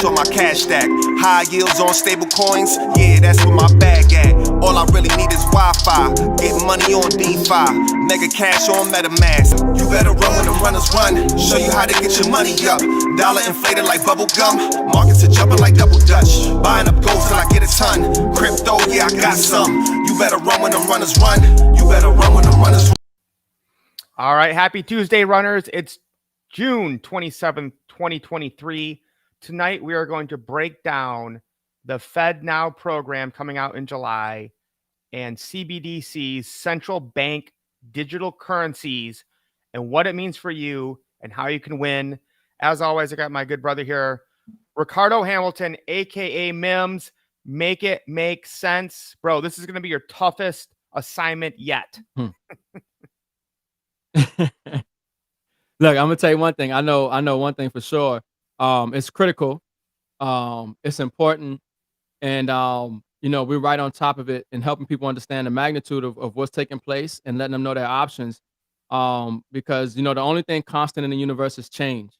cash on my cash stack. High yields on stable coins, yeah, that's where my bag at. All I really need is Wi-Fi, get money on DeFi, mega cash on MetaMask. You better run when the runners run, show you how to get your money up. Dollar inflated like bubble gum, markets are jumping like double dutch. Buying up gold till I get a ton, crypto, yeah, I got some. You better run when the runners run, you better run when the runners run. All right, happy Tuesday, runners. It's June 27th, 2023. Tonight, we are going to break down the Fed Now program coming out in July and Cbdc'S, central bank digital currencies, and what it means for you and how you can win. As always, I got my good brother here, Ricardo Hamilton, a.k.a. Mims. Make it make sense. Bro, this is going to be your toughest assignment yet. Look, I'm gonna tell you one thing. I know one thing for sure. It's critical. It's important, and we're right on top of it and helping people understand the magnitude of what's taking place and letting them know their options. Because the only thing constant in the universe is change,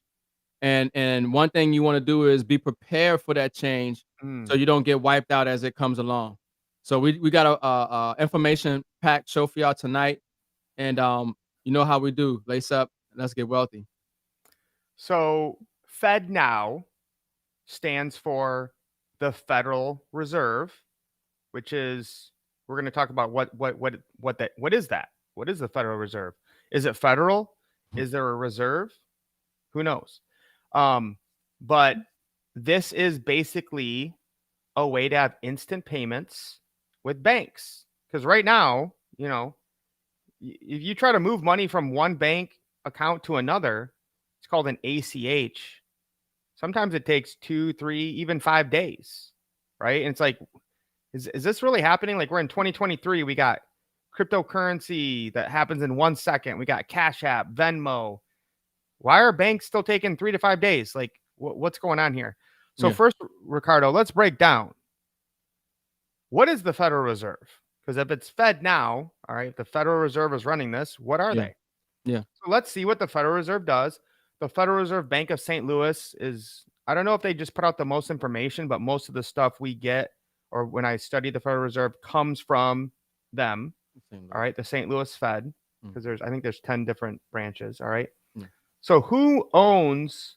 and one thing you want to do is be prepared for that change, so you don't get wiped out as it comes along. So we got a information packed show for y'all tonight, and you know how we do. Lace up. Let's get wealthy. So Fed Now stands for the Federal Reserve, which is, we're going to talk about what is that? What is the Federal Reserve? Is it federal? Is there a reserve? Who knows? But this is basically a way to have instant payments with banks. Because right now, if you try to move money from one bank account to another, it's called an ACH. Sometimes it takes 2, 3, even 5 days, right? And it's like, is this really happening? Like, we're in 2023, we got cryptocurrency that happens in 1 second. We got Cash App, Venmo. Why are banks still taking 3 to 5 days? Like, what's going on here? So first, Ricardo, let's break down. What is the Federal Reserve? Because if it's Fed Now, all right, if the Federal Reserve is running this, what are they? Yeah. So let's see what the Federal Reserve does. The Federal Reserve Bank of St. Louis is, I don't know if they just put out the most information, but most of the stuff we get, or when I study the Federal Reserve, comes from them. All right, the St. Louis Fed, because I think there's 10 different branches. All right. So who owns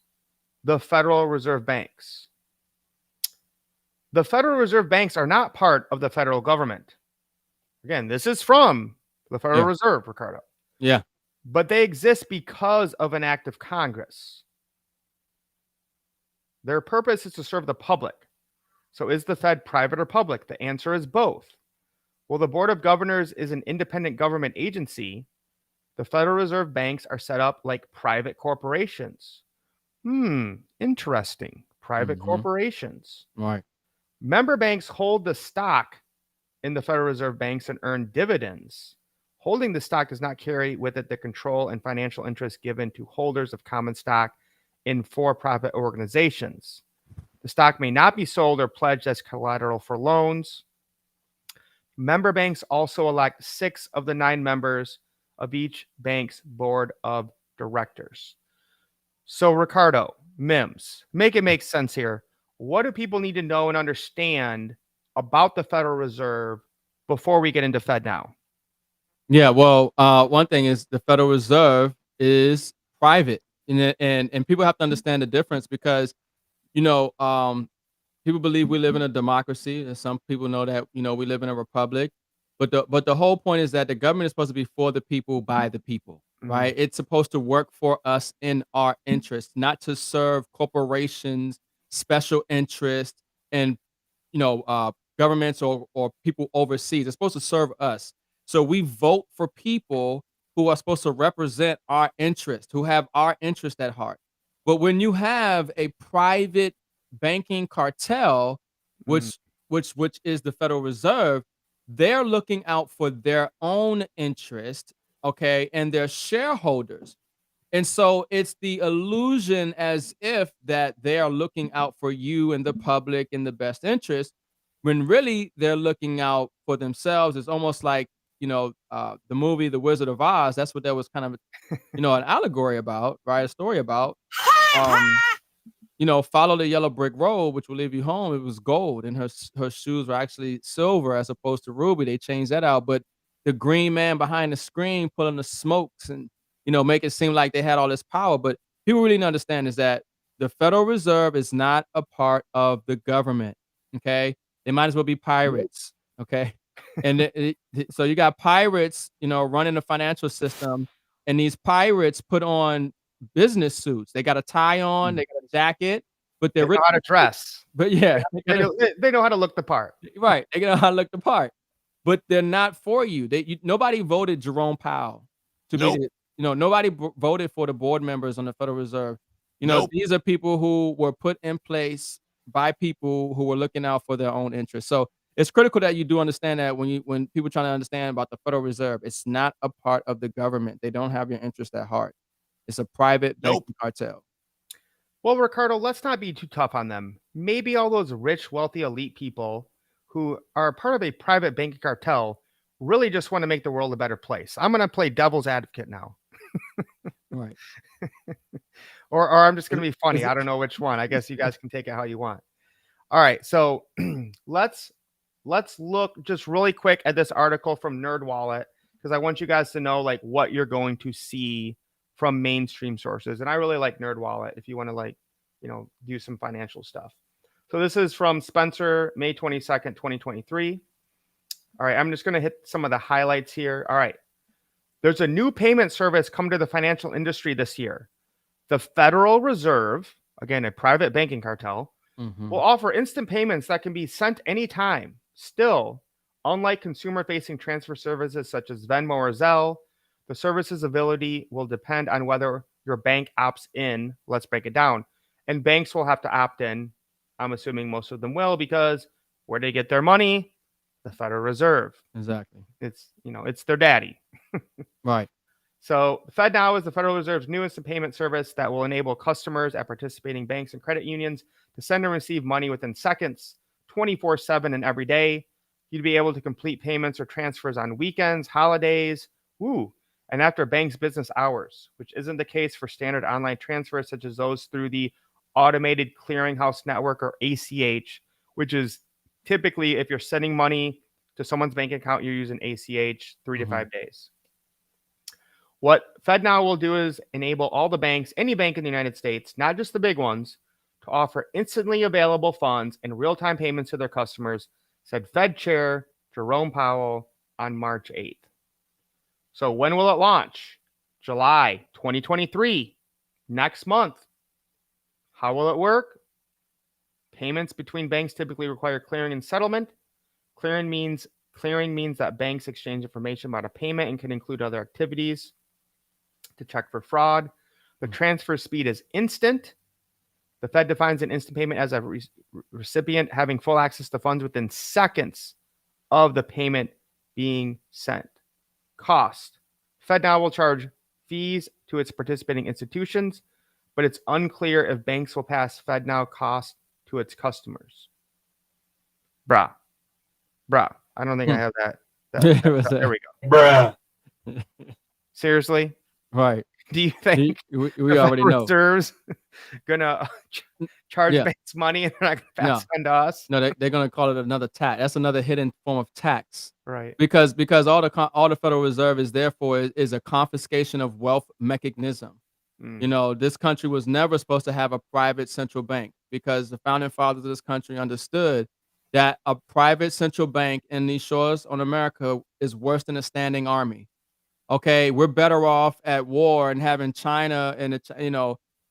the Federal Reserve banks? The Federal Reserve banks are not part of the federal government. Again, this is from the Federal Reserve, Ricardo. Yeah. But they exist because of an act of Congress. Their purpose is to serve the public. So is the Fed private or public? The answer is both. Well, the Board of Governors is an independent government agency. The Federal Reserve banks are set up like private corporations. Interesting. Private corporations. Right. Member banks hold the stock in the Federal Reserve banks and earn dividends. Holding the stock does not carry with it the control and financial interest given to holders of common stock in for-profit organizations. The stock may not be sold or pledged as collateral for loans. Member banks also elect 6 of the 9 members of each bank's board of directors. So, Ricardo, Mims, make it make sense here. What do people need to know and understand about the Federal Reserve before we get into Fed Now? Yeah, well, one thing is the Federal Reserve is private, and people have to understand the difference because, people believe we live in a democracy, and some people know that we live in a republic. But the whole point is that the government is supposed to be for the people, by the people, right? It's supposed to work for us in our interest, not to serve corporations, special interests, and governments or people overseas. It's supposed to serve us. So we vote for people who are supposed to represent our interest, who have our interest at heart. But when you have a private banking cartel, which is the Federal Reserve, they're looking out for their own interest, okay, and their shareholders. And so it's the illusion as if that they are looking out for you and the public in the best interest, when really they're looking out for themselves. It's almost like, the movie The Wizard of Oz. That's what that was kind of, an allegory about, right? A story about. follow the yellow brick road, which will leave you home. It was gold, and her shoes were actually silver as opposed to ruby. They changed that out, but the green man behind the screen pulling the smokes and make it seem like they had all this power. But people really need to understand is that the Federal Reserve is not a part of the government. Okay, they might as well be pirates. Okay, and so you got pirates, running the financial system, and these pirates put on business suits. They got a tie on, they got a jacket, but They they're know how to dress. But yeah, They know how to look the part. right. They know how to look the part, but they're not for you. Nobody voted Jerome Powell to Nope. be nobody voted for the board members on the Federal Reserve. Nope. These are people who were put in place by people who were looking out for their own interests. So it's critical that you do understand that when people trying to understand about the Federal Reserve, it's not a part of the government. They don't have your interest at heart. It's a private banking cartel. Well, Ricardo, let's not be too tough on them. Maybe all those rich, wealthy, elite people who are part of a private banking cartel really just want to make the world a better place. I'm going to play devil's advocate now. Right. Or I'm just going to be funny. I don't know which one. I guess you guys can take it how you want. All right. So let's look just really quick at this article from NerdWallet, because I want you guys to know like what you're going to see from mainstream sources. And I really like NerdWallet if you want to do some financial stuff. So this is from Spencer, May 22nd, 2023. All right, I'm just going to hit some of the highlights here. All right. There's a new payment service come to the financial industry this year. The Federal Reserve, again, a private banking cartel, will offer instant payments that can be sent anytime. Still, unlike consumer-facing transfer services such as Venmo or Zelle, the service's ability will depend on whether your bank opts in. Let's break it down. And banks will have to opt in. I'm assuming most of them will, because where do they get their money? The Federal Reserve. Exactly. It's their daddy. Right. So FedNow is the Federal Reserve's new instant payment service that will enable customers at participating banks and credit unions to send and receive money within seconds, 24/7 and every day. You'd be able to complete payments or transfers on weekends, holidays, and after bank's business hours, which isn't the case for standard online transfers such as those through the Automated Clearinghouse Network, or ACH, which is typically if you're sending money to someone's bank account, you're using ACH 3 to 5 days. What FedNow will do is enable all the banks, any bank in the United States, not just the big ones, to offer instantly available funds and real-time payments to their customers, said Fed Chair Jerome Powell on March 8th. So when will it launch? July 2023, next month. How will it work? Payments between banks typically require clearing and settlement. Clearing means that banks exchange information about a payment and can include other activities to check for fraud. The transfer speed is instant. The Fed defines an instant payment as a recipient having full access to funds within seconds of the payment being sent. Cost. FedNow will charge fees to its participating institutions, but it's unclear if banks will pass FedNow costs to its customers. Bruh. I don't think I have that. There we go. Bruh. Seriously? Right. Do you think we already know Reserve's gonna charge banks money and they're not gonna pass it on to us? No, they're gonna call it another tax. That's another hidden form of tax. Right. Because all the Federal Reserve is there for is a confiscation of wealth mechanism. This country was never supposed to have a private central bank, because the founding fathers of this country understood that a private central bank in these shores on America is worse than a standing army. Okay, we're better off at war and having China and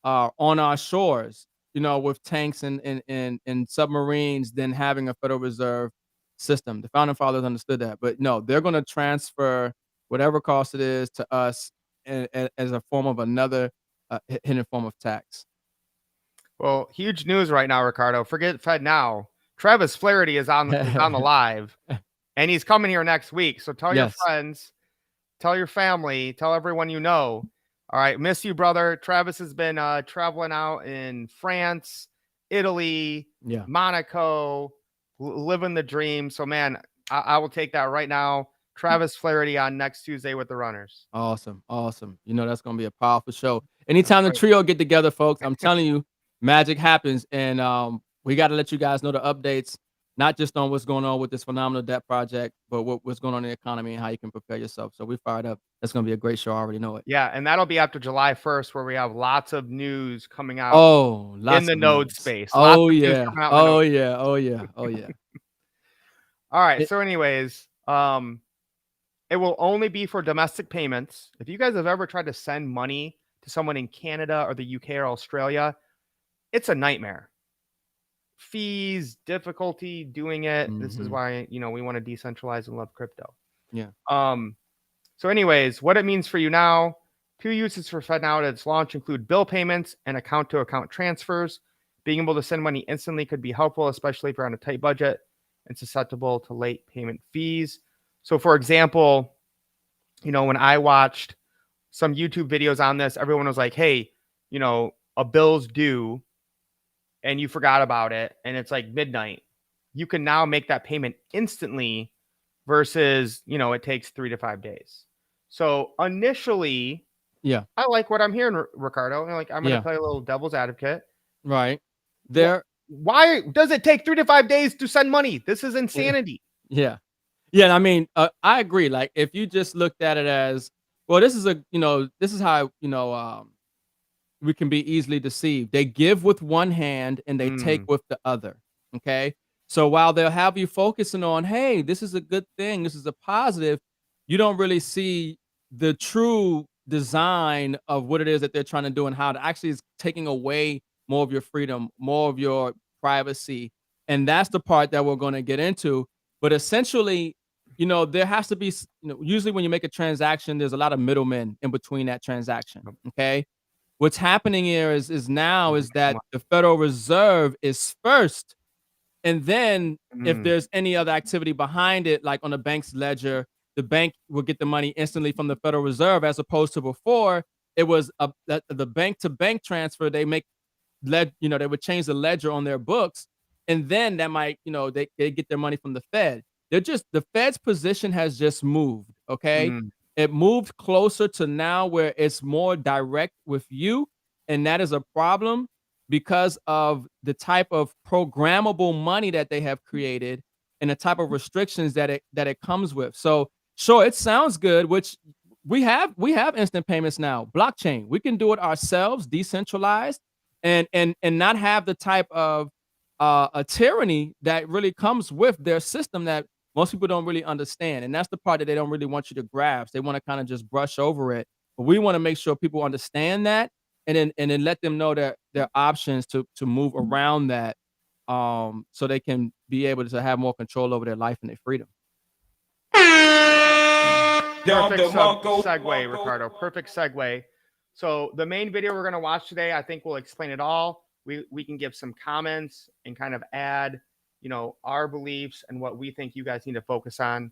on our shores, with tanks and submarines, than having a Federal Reserve system. The founding fathers understood that, but no, they're going to transfer whatever cost it is to us as a form of another hidden form of tax. Well, huge news right now, Ricardo. Forget FedNow. Travis Flaherty is on the live, and he's coming here next week. So tell your friends, tell your family, tell everyone you know. All right, miss you, brother. Travis has been traveling out in France, Italy, Monaco, living the dream. So, man, I will take that right now. Travis Flaherty on next Tuesday with the Runners. Awesome. That's going to be a powerful show. Anytime the trio get together, folks, I'm telling you, magic happens, and we got to let you guys know the updates, not just on what's going on with this phenomenal debt project, but what's going on in the economy and how you can prepare yourself. So we fired up. That's going to be a great show. I already know it. Yeah, and that'll be after July 1st, where we have lots of news coming out Oh, in lots the of node news. space. Lots Oh of news yeah. coming out in the Oh node. yeah. Oh yeah. Oh yeah. All right. It- So, anyways, it will only be for domestic payments. If you guys have ever tried to send money to someone in Canada or the UK or Australia, it's a nightmare. Fees, difficulty doing it. This is Mhm. why, we want to decentralize and love crypto. Yeah. So anyways, what it means for you now, 2 uses for FedNow at its launch include bill payments and account-to-account transfers. Being able to send money instantly could be helpful, especially if you're on a tight budget and susceptible to late payment fees. So for example, when I watched some YouTube videos on this, everyone was like, hey, a bill's due and you forgot about it and it's like midnight. You can now make that payment instantly versus, it takes 3 to 5 days. So initially, Yeah. I like what I'm hearing, Ricardo. I'm going to Yeah. play a little devil's advocate. Right. There. Why does it take 3 to 5 days to send money? This is insanity. Yeah. Yeah. I mean, I agree. Like, if you just looked at it as, well, this is how, we can be easily deceived. They give with one hand and they take with the other. Okay. So while they'll have you focusing on, hey, this is a good thing, this is a positive, you don't really see the true design of what it is that they're trying to do and how it actually is taking away more of your freedom, more of your privacy. And that's the part that we're going to get into. But essentially, there has to be, usually when you make a transaction, there's a lot of middlemen in between that transaction. Okay. What's happening here is now is that the Federal Reserve is first, and then if there's any other activity behind it, like on the bank's ledger, the bank will get the money instantly from the Federal Reserve, as opposed to before it was the bank to bank transfer. They they would change the ledger on their books, and then that might, they get their money from the Fed. The Fed's position has just moved. Okay. It moved closer to now where it's more direct with you. And that is a problem because of the type of programmable money that they have created and the type of restrictions that it comes with. So sure, it sounds good, which we have instant payments now, blockchain. We can do it ourselves, decentralized, and not have the type of a tyranny that really comes with their system that most people don't really understand. And that's the part that they don't really want you to grasp. They want to kind of just brush over it. But we want to make sure people understand that, and then let them know that there are options to move around that, so they can be able to have more control over their life and their freedom. Perfect segue, Ricardo. Perfect segue. So the main video we're going to watch today, I think will explain it all. We can give some comments and kind of add, our beliefs and what we think you guys need to focus on.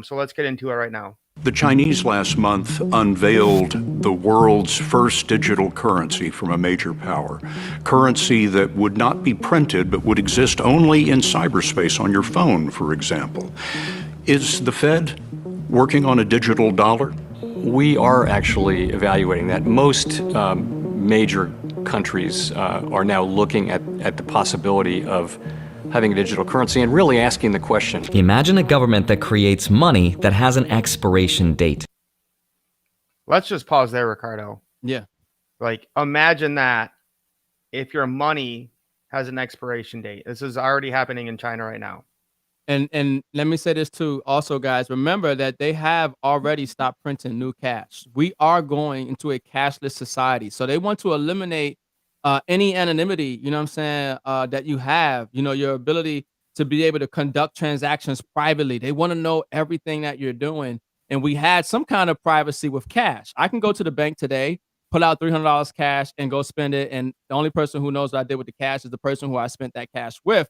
So let's get into it right now. The Chinese last month unveiled the world's first digital currency from a major power. Currency that would not be printed but would exist only in cyberspace on your phone, for example. Is the Fed working on a digital dollar? We are actually evaluating that. Most major countries are now looking at the possibility of having a digital currency and really asking the question. Imagine a government that creates money that has an expiration date. Let's just pause there, Ricardo. Yeah. Like, imagine that if your money has an expiration date. This is already happening in China right now. And let me say this too, also, guys, remember that they have already stopped printing new cash. We are going into a cashless society. So they want to eliminate any anonymity, that you have, your ability to be able to conduct transactions privately. They want to know everything that you're doing. And we had some kind of privacy with cash. I can go to the bank today, pull out $300 cash and go spend it. And the only person who knows what I did with the cash is the person who I spent that cash with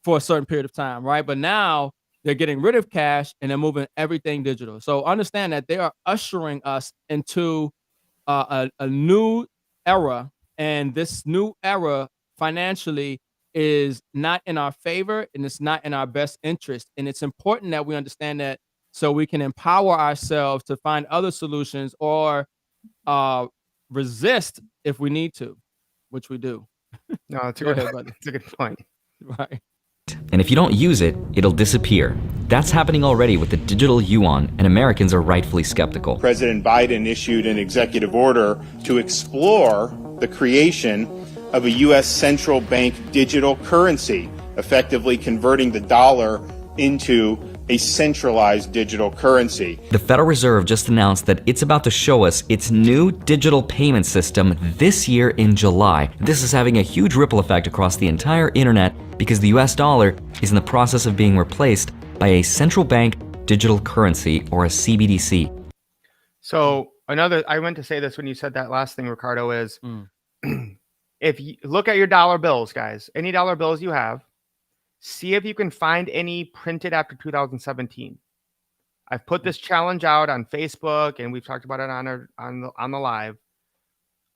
for a certain period of time, right? But now they're getting rid of cash and they're moving everything digital. So understand that they are ushering us into a new era, and this new era financially is not in our favor and it's not in our best interest. And it's important that we understand that so we can empower ourselves to find other solutions or resist if we need to, which we do. No, it's a Go good, ahead, brother. it's a good point. Right. And if you don't use it, it'll disappear. That's happening already with the digital yuan, and Americans are rightfully skeptical. President Biden issued an executive order to explore the creation of a U.S. central bank digital currency, effectively converting the dollar into a centralized digital currency. The Federal Reserve just announced that it's about to show us its new digital payment system this year in July. This is having a huge ripple effect across the entire internet because the US dollar is in the process of being replaced by a central bank digital currency, or a CBDC. So I meant to say this when you said that last thing, Ricardo, is if you look at your dollar bills, guys, any dollar bills you have, see if you can find any printed after 2017. I've put this challenge out on Facebook, and we've talked about it on the live.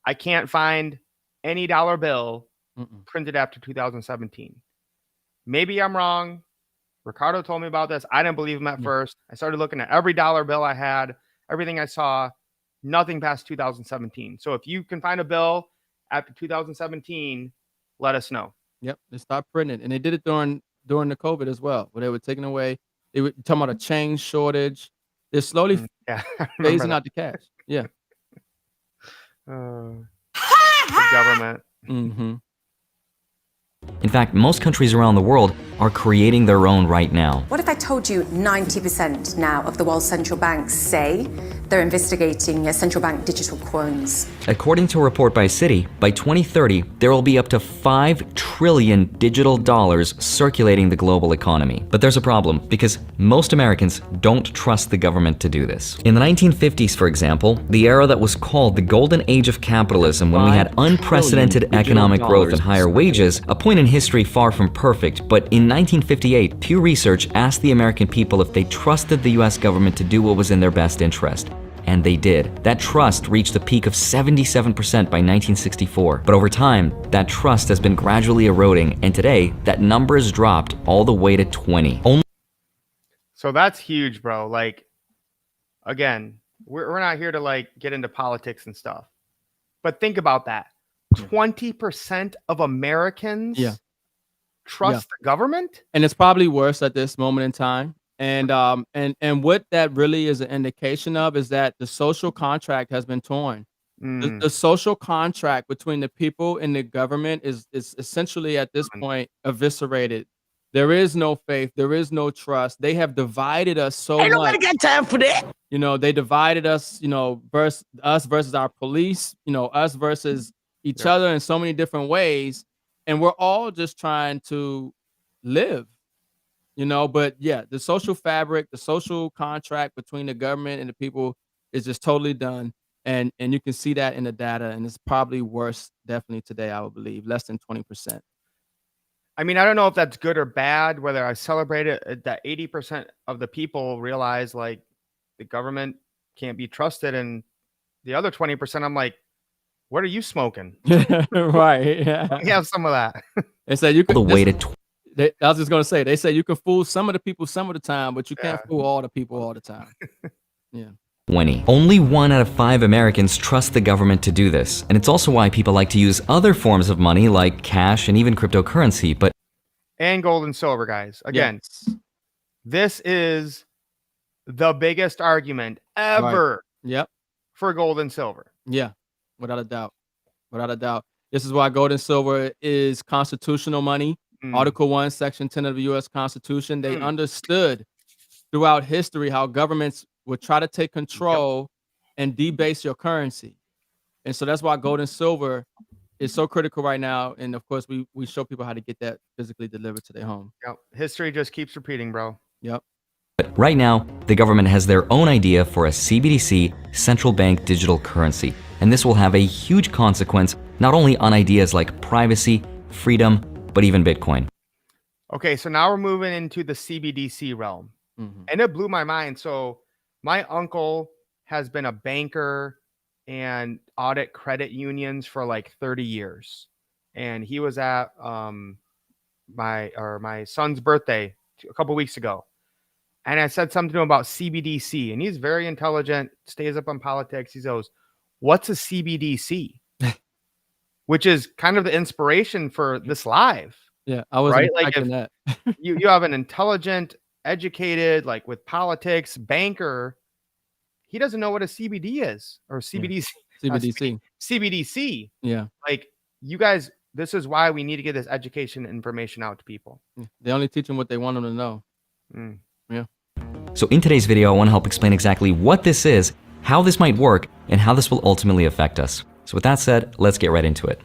I can't find any dollar bill printed after 2017. Maybe I'm wrong. Ricardo told me about this. I didn't believe him at first. I started looking at every dollar bill I had, everything I saw, nothing past 2017. So if you can find a bill after 2017, let us know. Yep, they stopped printing it, and they did it during the COVID as well, where they were taking away. They were talking about a change shortage. They're slowly Yeah, I remember phasing that. out the cash. Yeah. The government. Mm-hmm. In fact, most countries around the world are creating their own right now. What if I told you 90% now of the world's central banks say they're investigating central bank digital coins? According to a report by Citi, by 2030, there will be up to 5 trillion digital dollars circulating the global economy. But there's a problem, because most Americans don't trust the government to do this. In the 1950s, for example, the era that was called the golden age of capitalism, when we had unprecedented economic growth and higher wages, a point in history far from perfect, but in 1958, Pew Research asked the American people if they trusted the US government to do what was in their best interest. And they did. That trust reached a peak of 77% by 1964. But over time, that trust has been gradually eroding, and today, that number has dropped all the way to 20. So that's huge, bro. Like, again, we're not here to like get into politics and stuff. But think about that. 20% of Americans trust the government? And it's probably worse at this moment in time. And what that really is an indication of is that the social contract has been torn. The social contract between the people and the government is essentially at this point eviscerated. There is no faith. There is no trust. They have divided us so much. Ain't nobody got time for that. You know, they divided us, you know, us versus our police, you know, us versus each other in so many different ways. And we're all just trying to live, you know, but yeah, the social fabric, the social contract between the government and the people is just totally done. And you can see that in the data, and it's probably worse definitely today, I would believe, less than 20%. I mean, I don't know if that's good or bad, whether I celebrate it that 80% of the people realize like the government can't be trusted. And the other 20%, I'm like, what are you smoking? Right. Yeah. We have some of that. They say you can the way to I was just gonna say, they say you can fool some of the people some of the time, but you can't fool all the people all the time. Yeah. 20. Only 1 out of 5 Americans trust the government to do this. And it's also why people like to use other forms of money like cash and even cryptocurrency, and gold and silver, guys. Again, this is the biggest argument ever for gold and silver. Yeah, without a doubt. Without a doubt. This is why gold and silver is constitutional money. Article 1, Section 10 of the U.S. Constitution. They understood throughout history how governments would try to take control and debase your currency. And so that's why gold and silver is so critical right now. And of course, we show people how to get that physically delivered to their home. Yep. History just keeps repeating, bro. Yep. But right now, the government has their own idea for a CBDC, central bank digital currency. And this will have a huge consequence, not only on ideas like privacy, freedom, but even Bitcoin. Okay, so now we're moving into the CBDC realm. And it blew my mind. So my uncle has been a banker and audit credit unions for like 30 years. And he was at my son's birthday a couple weeks ago. And I said something to him about CBDC, and he's very intelligent, stays up on politics. He goes, "What's a CBDC?" which is kind of the inspiration for this live, Yeah, I wasn't right? Like if expecting that. you have an intelligent, educated, like with politics, banker, he doesn't know what a CBD is or CBDC, CBDC. CBDC. Yeah. Like you guys, this is why we need to get this education and information out to people. They only teach them what they want them to know. Mm. Yeah. So in today's video, I want to help explain exactly what this is, how this might work, and how this will ultimately affect us. So with that said, let's get right into it.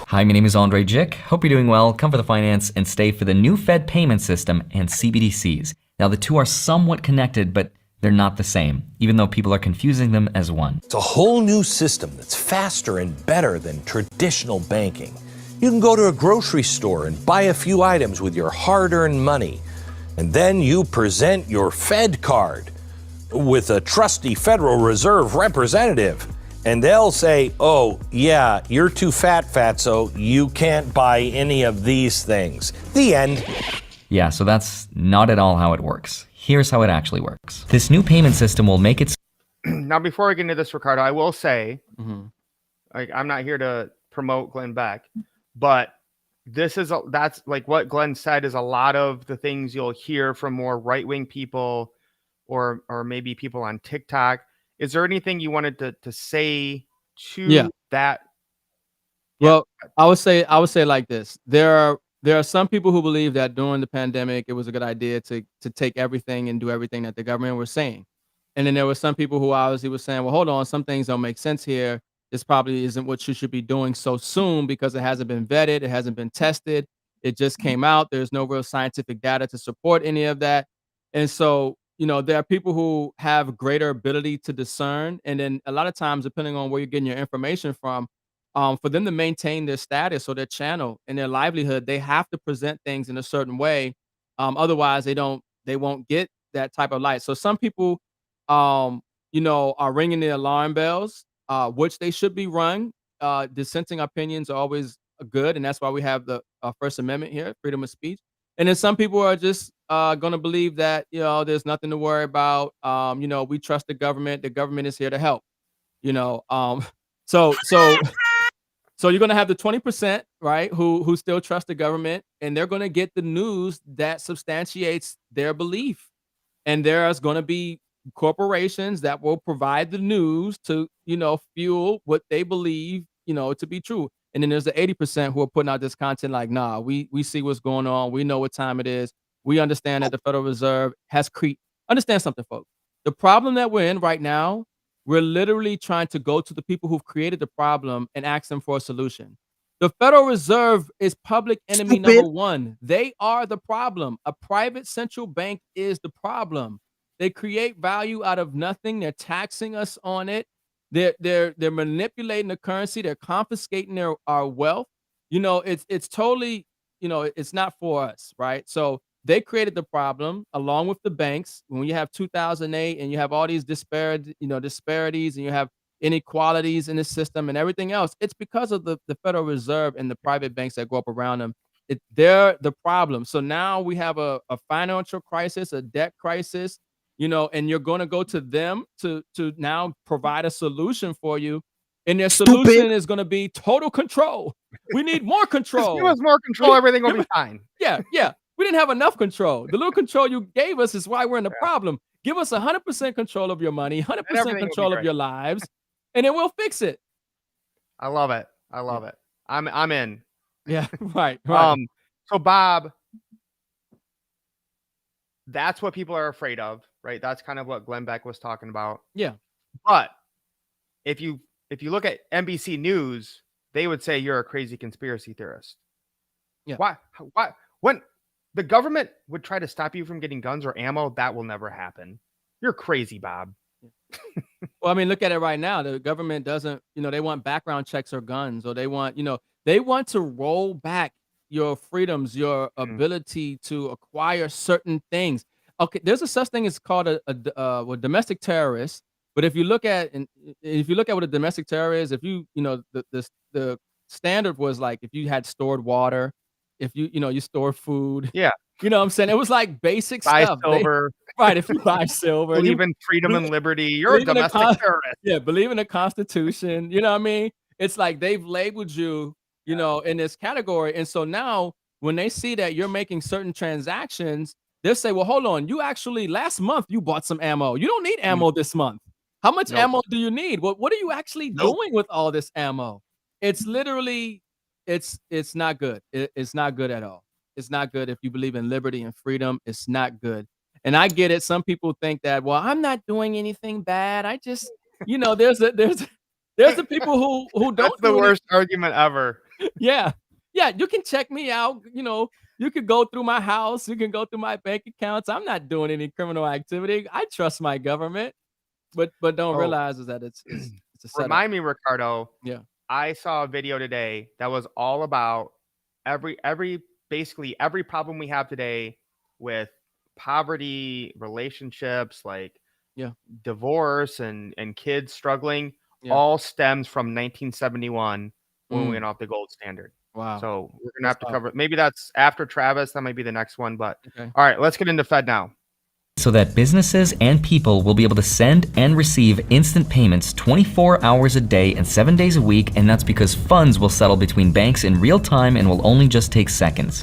Hi, my name is Andre Jick. Hope you're doing well. Come for the finance and stay for the new Fed payment system and CBDCs. Now the two are somewhat connected, but they're not the same, even though people are confusing them as one. It's a whole new system that's faster and better than traditional banking. You can go to a grocery store and buy a few items with your hard-earned money, and then you present your Fed card with a trusty Federal Reserve representative, and they'll say, oh, yeah, you're too fat, fatso, you can't buy any of these things. The end. Yeah, so that's not at all how it works. Here's how it actually works. This new payment system will make it... Now, before I get into this, Ricardo, I will say, like, I'm not here to promote Glenn Beck, but that's like what Glenn said is a lot of the things you'll hear from more right-wing people or maybe people on TikTok. Is there anything you wanted to say to that? Well, I would say like this. There are some people who believe that during the pandemic, it was a good idea to take everything and do everything that the government was saying. And then there were some people who obviously were saying, well, hold on, some things don't make sense here. This probably isn't what you should be doing so soon because it hasn't been vetted. It hasn't been tested. It just came out. There's no real scientific data to support any of that. And so, there are people who have greater ability to discern. And then a lot of times, depending on where you're getting your information from, for them to maintain their status or their channel and their livelihood, they have to present things in a certain way. Otherwise, they won't get that type of light. So some people, are ringing the alarm bells, which they should be rung. Dissenting opinions are always good, and that's why we have the First Amendment here, freedom of speech. And then some people are just going to believe that there's nothing to worry about. We trust the government. The government is here to help. So you're going to have the 20%, right, who still trust the government, and they're going to get the news that substantiates their belief. And there's going to be corporations that will provide the news to, fuel what they believe, to be true. And then there's the 80% who are putting out this content like, nah, we see what's going on. We know what time it is. We understand that the Federal Reserve has understand something, folks. The problem that we're in right now, we're literally trying to go to the people who've created the problem and ask them for a solution. The Federal Reserve is public enemy number one. They are the problem. A private central bank is the problem. They create value out of nothing. They're taxing us on it. They're manipulating the currency. They're confiscating our wealth. It's totally, it's not for us, right? So they created the problem along with the banks. When you have 2008 and you have all these disparities and you have inequalities in the system and everything else, it's because of the Federal Reserve and the private banks that go up around them. They're the problem. So now we have a financial crisis, a debt crisis, and you're going to go to them to now provide a solution for you. And their solution is going to be total control. We need more control. Give us more control. Everything will be fine. Yeah. We didn't have enough control. The little control you gave us is why we're in the problem. Give us 100% control of your money, 100% control of your lives, and then we'll fix it. I love it. I'm in. Yeah, right. So Bob, that's what people are afraid of, right? That's kind of what Glenn Beck was talking about. Yeah. But if you look at NBC News, they would say you're a crazy conspiracy theorist. Yeah. Why? When the government would try to stop you from getting guns or ammo, that will never happen. You're crazy, Bob. Well, I mean, look at it right now. The government doesn't, they want background checks or guns, or they want to roll back your freedoms, your ability to acquire certain things. Okay, there's a such thing as called a domestic terrorist. But if you look at what a domestic terrorist is, if the standard was like if you had stored water, if you store food. Yeah. You know what I'm saying? It was like basic buy stuff. Silver. Right. If you buy silver. Believe in freedom and liberty. You're a domestic terrorist. Yeah. Believe in the Constitution. You know what I mean? It's like they've labeled you you know, in this category. And so now when they see that you're making certain transactions, they'll say, well, hold on, you actually last month you bought some ammo. You don't need ammo this month. How much Nope. ammo do you need? What are you actually Nope. doing with all this ammo? It's literally, it's not good. It's not good at all. It's not good if you believe in liberty and freedom. It's not good. And I get it. Some people think that, well, I'm not doing anything bad. I just, you know, there's the people who That's don't the do anything. worst argument ever. Yeah. Yeah, you can check me out, you know, you could go through my house, you can go through my bank accounts. I'm not doing any criminal activity. I trust my government, but don't Oh. realize is that it's a setup. Remind me, Ricardo. Yeah. I saw a video today that was all about basically every problem we have today with poverty, relationships, like Yeah. divorce and kids struggling, Yeah. all stems from 1971 when we Mm. went off the gold standard. Wow. So we're gonna That's have to tough. cover. Maybe that's after Travis. That might be the next one. But Okay. all right, let's get into Fed now. So that businesses and people will be able to send and receive instant payments 24 hours a day and 7 days a week, and that's because funds will settle between banks in real time and will only just take seconds.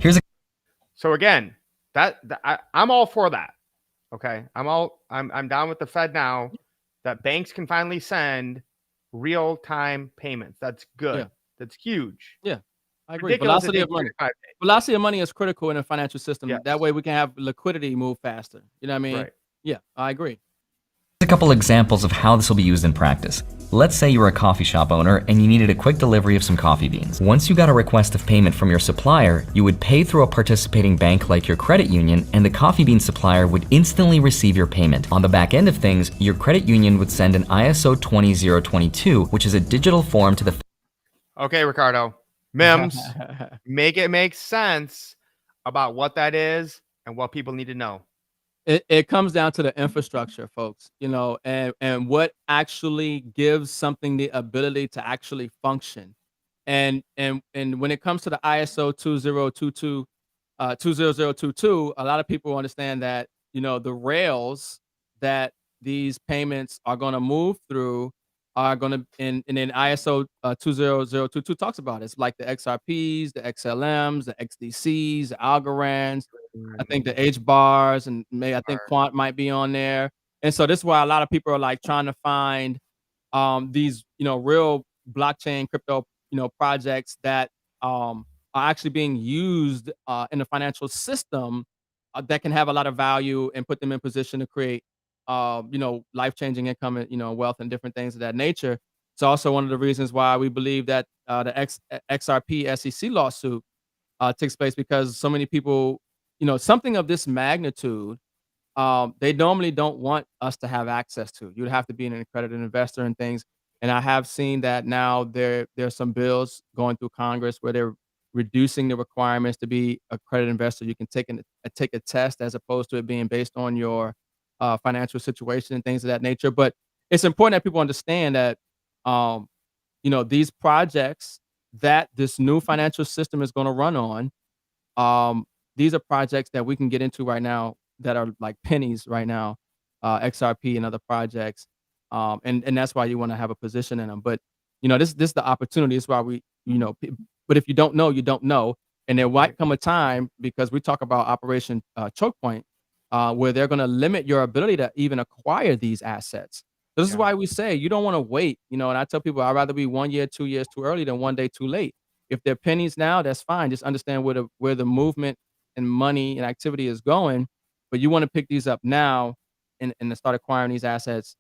So again, I'm all for that. Okay, I'm down with the Fed now. That banks can finally send real time payments. That's good. Yeah. That's huge. Yeah. I agree. Ridiculous it Velocity of takes money. 35 days. Velocity of money is critical in a financial system. Yes. That way we can have liquidity move faster. You know what I mean? Right. Yeah, I agree. A couple examples of how this will be used in practice. Let's say you were a coffee shop owner and you needed a quick delivery of some coffee beans. Once you got a request of payment from your supplier, you would pay through a participating bank like your credit union, and the coffee bean supplier would instantly receive your payment. On the back end of things, your credit union would send an ISO 20022, which is a digital form to the Okay, Ricardo. Mims, make it make sense about what that is and what people need to know. It comes down to the infrastructure, folks, you know, and what actually gives something the ability to actually function. And when it comes to the ISO 20022, a lot of people understand that, you know, the rails that these payments are going to move through are going to, and then ISO 20022 talks about it. It's like the XRPs, the XLMs, the XDCs, the Algorand, I think the H bars, and I think Quant might be on there. And so this is why a lot of people are like trying to find these, you know, real blockchain crypto, you know, projects that are actually being used in the financial system that can have a lot of value and put them in position to create you know, life-changing income and, you know, wealth and different things of that nature. It's also one of the reasons why we believe that the XRP SEC lawsuit takes place, because so many people, you know, something of this magnitude, they normally don't want us to have access to. You'd have to be an accredited investor and things. And I have seen that now there's some bills going through Congress where they're reducing the requirements to be a accredited investor. You can take a test as opposed to it being based on your financial situation and things of that nature. But it's important that people understand that, you know, these projects that this new financial system is going to run on, these are projects that we can get into right now that are like pennies right now, XRP and other projects. And that's why you want to have a position in them. But, you know, this is the opportunity. It's why we, you know, but if you don't know, you don't know. And there might come a time, because we talk about Operation Choke Point, where they're going to limit your ability to even acquire these assets. This is why we say you don't want to wait, you know, and I tell people I'd rather be 1 year, 2 years too early than 1 day too late. If they're pennies now, that's fine. Just understand where the movement and money and activity is going. But you want to pick these up now and to start acquiring these assets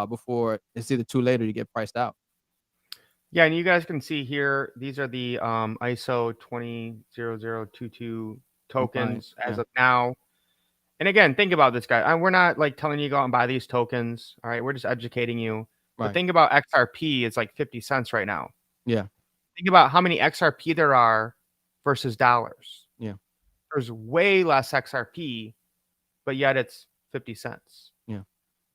before it's either too late or you get priced out. Yeah, and you guys can see here, these are the ISO 20022 tokens as of now. And again, think about this, guy. We're not like telling you to go out and buy these tokens. All right, we're just educating you. But think about XRP. It's like 50 cents right now. Yeah. Think about how many XRP there are versus dollars. Yeah. There's way less XRP, but yet it's 50 cents. Yeah.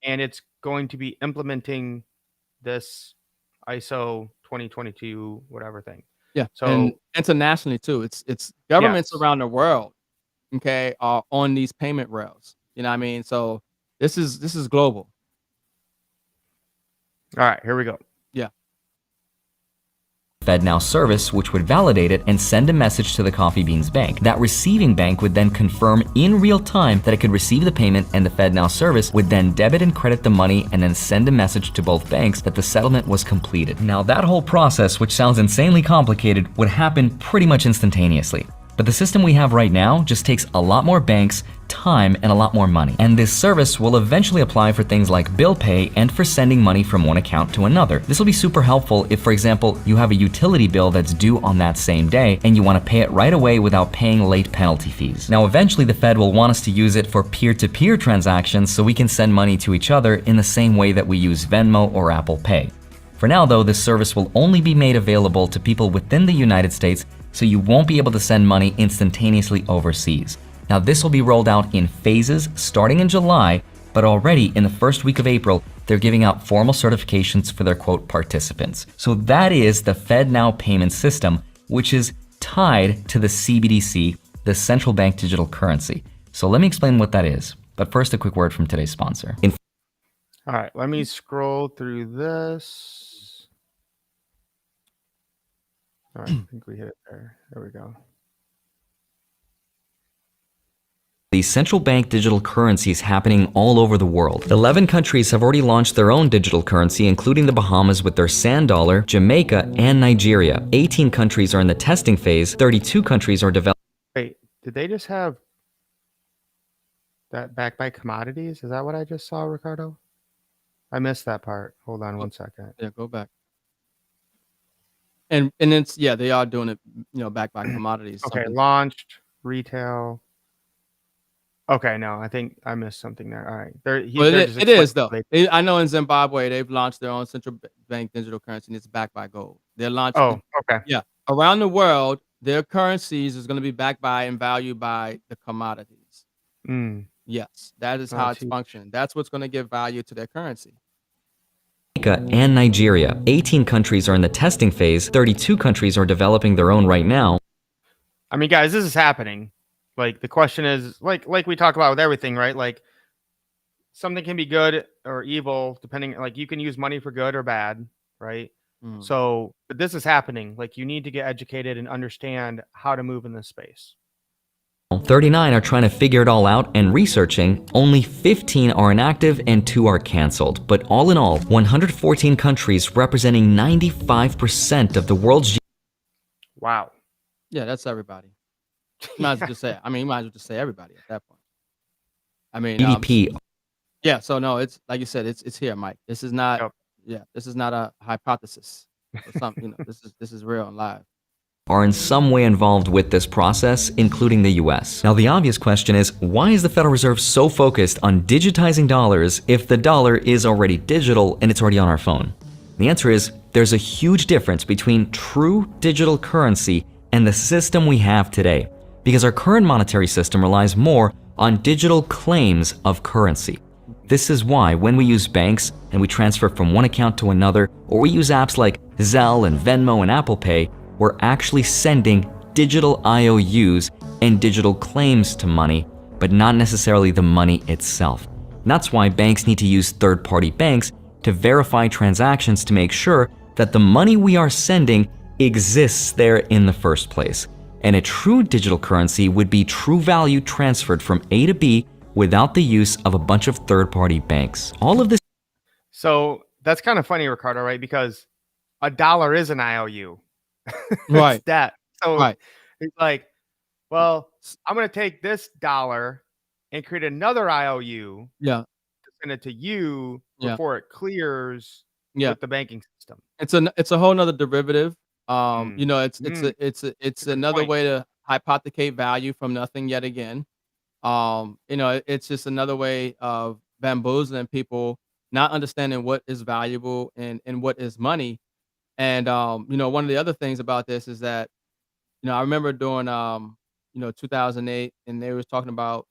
And it's going to be implementing this ISO 2022 whatever thing. Yeah. So and internationally too. It's governments around the world, okay, are on these payment rails. You know what I mean? So this is global. All right, here we go. Yeah. FedNow service, which would validate it and send a message to the Coffee Beans bank. That receiving bank would then confirm in real time that it could receive the payment, and the FedNow service would then debit and credit the money and then send a message to both banks that the settlement was completed. Now, that whole process, which sounds insanely complicated, would happen pretty much instantaneously. But the system we have right now just takes a lot more banks, time, and a lot more money. And this service will eventually apply for things like bill pay and for sending money from one account to another. This will be super helpful if, for example, you have a utility bill that's due on that same day and you want to pay it right away without paying late penalty fees. Now, eventually the Fed will want us to use it for peer-to-peer transactions so we can send money to each other in the same way that we use Venmo or Apple Pay. For now, though, this service will only be made available to people within the United States, so you won't be able to send money instantaneously overseas. Now, this will be rolled out in phases starting in July, but already in the first week of April, they're giving out formal certifications for their quote participants. So that is the FedNow payment system, which is tied to the CBDC, the central bank digital currency. So let me explain what that is. But first, a quick word from today's sponsor. All right, let me scroll through this. All right, I think we hit it there. There we go. These central bank digital currencies happening all over the world. 11 countries have already launched their own digital currency, including the Bahamas with their sand dollar, Jamaica, and Nigeria. 18 countries are in the testing phase. 32 countries are developing. Wait, did they just have that backed by commodities? Is that what I just saw, Ricardo? I missed that part. Hold on one second. Yeah, go back. And it's, yeah, they are doing it, backed by commodities. Okay, something. launched, retail. Okay, no, I think I missed something there. All right. It is, though. I know in Zimbabwe, they've launched their own central bank digital currency, and it's backed by gold. They're launching. Oh, okay. Yeah. Around the world, their currencies is going to be backed by and valued by the commodities. Mm. Yes, that is how it's functioning. That's what's going to give value to their currency. And Nigeria. 18 countries are in the testing phase. 32 countries are developing their own right now. I mean, guys, this is happening. Like, the question is, like we talk about with everything, right? Like, something can be good or evil, depending, like, you can use money for good or bad, right? Mm. So, but this is happening. Like, you need to get educated and understand how to move in this space. 39 are trying to figure it all out and researching. Only 15 are inactive and 2 are canceled. But all in all, 114 countries representing 95% of the world's. Wow. Yeah, that's everybody. You might as well just say. You might as well just say everybody at that point. I mean, GDP. Yeah. So no, it's like you said. It's here, Mike. This is not. Yep. Yeah, this is not a hypothesis. Or something. This is real and live. Are in some way involved with this process, including the US. Now, the obvious question is, why is the Federal Reserve so focused on digitizing dollars if the dollar is already digital and it's already on our phone? The answer is, there's a huge difference between true digital currency and the system we have today, because our current monetary system relies more on digital claims of currency. This is why when we use banks and we transfer from one account to another, or we use apps like Zelle and Venmo and Apple Pay, we're actually sending digital IOUs and digital claims to money, but not necessarily the money itself. And that's why banks need to use third-party banks to verify transactions to make sure that the money we are sending exists there in the first place. And a true digital currency would be true value transferred from A to B without the use of a bunch of third-party banks. All of this. So that's kind of funny, Ricardo, right? Because a dollar is an IOU. Right. It's that. So Right. it's like, well, I'm going to take this dollar and create another IOU. Yeah. To send it to you Yeah. before it clears Yeah. with the banking system. It's a whole nother derivative. Mm. It's another way to hypothecate value from nothing yet again. It's just another way of bamboozling people, not understanding what is valuable and what is money. And one of the other things about this is that, I remember during 2008, and they was talking about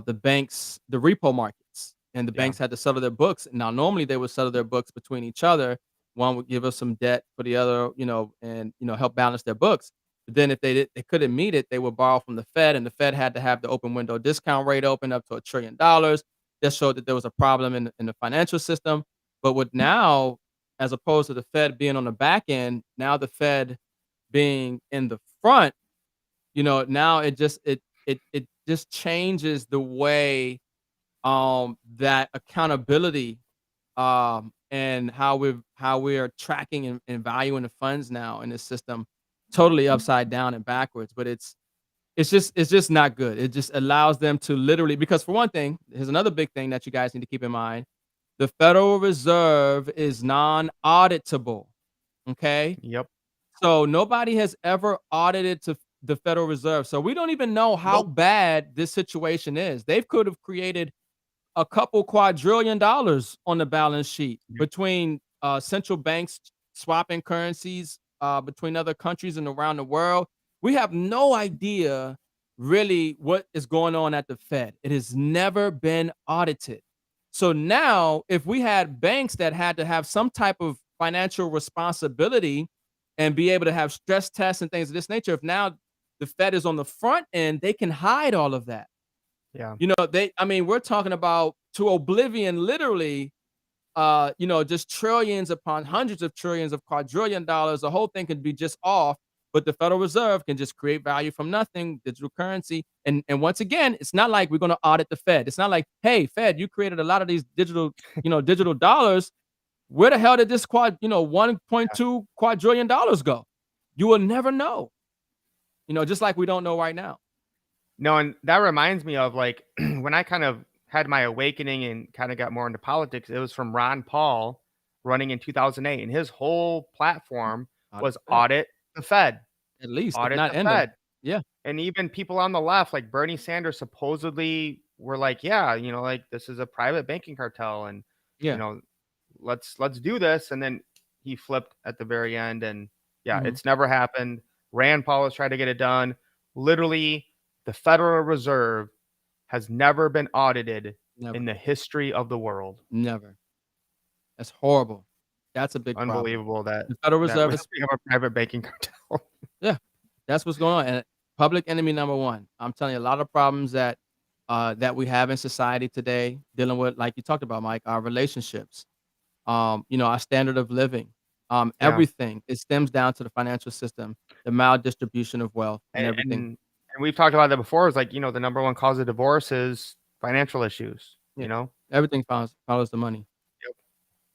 the banks, the repo markets, and the banks had to settle their books. Now, normally they would settle their books between each other. One would give us some debt for the other, and help balance their books. But then if they couldn't meet it, they would borrow from the Fed, and the Fed had to have the open window discount rate open up to $1 trillion. That showed that there was a problem in the financial system. But with now, as opposed to the Fed being on the back end. Now the Fed being in the front, now it just changes the way that accountability and how we're tracking and valuing the funds now in the system totally upside down and backwards. But it's just not good. It just allows them to literally, because for one thing, here's another big thing that you guys need to keep in mind. The Federal Reserve is non-auditable. Okay. Yep. So nobody has ever audited to the Federal Reserve. So we don't even know how bad this situation is. They could have created a couple quadrillion dollars on the balance sheet between central banks swapping currencies between other countries and around the world. We have no idea really what is going on at the Fed. It has never been audited. So now, if we had banks that had to have some type of financial responsibility and be able to have stress tests and things of this nature, if now the Fed is on the front end, they can hide all of that. Yeah. We're talking about to oblivion, literally, just trillions upon hundreds of trillions of quadrillion dollars. The whole thing could be just off, but the Federal Reserve can just create value from nothing, digital currency. And once again, it's not like we're going to audit the Fed. It's not like, hey, Fed, you created a lot of these digital dollars. Where the hell did this 1.2 quadrillion dollars go? You will never know. Just like we don't know right now. No, and that reminds me of like when I kind of had my awakening and kind of got more into politics. It was from Ron Paul running in 2008, and his whole platform was audit the Fed. At least, Audit not the end Fed. Yeah. And even people on the left, like Bernie Sanders, supposedly were like, yeah, like this is a private banking cartel, and let's do this. And then he flipped at the very end, and it's never happened. Rand Paul has tried to get it done. Literally, the Federal Reserve has never been audited in the history of the world. Never. That's horrible. That's a big unbelievable problem. that The Federal Reserve is we have a private banking cartel. Yeah, that's what's going on. And public enemy number one. I'm telling you, a lot of problems that we have in society today, dealing with, like you talked about, Mike, our relationships, our standard of living, everything. It stems down to the financial system, the maldistribution of wealth, and everything. And we've talked about that before. It's like, the number one cause of divorce is financial issues. Everything follows the money.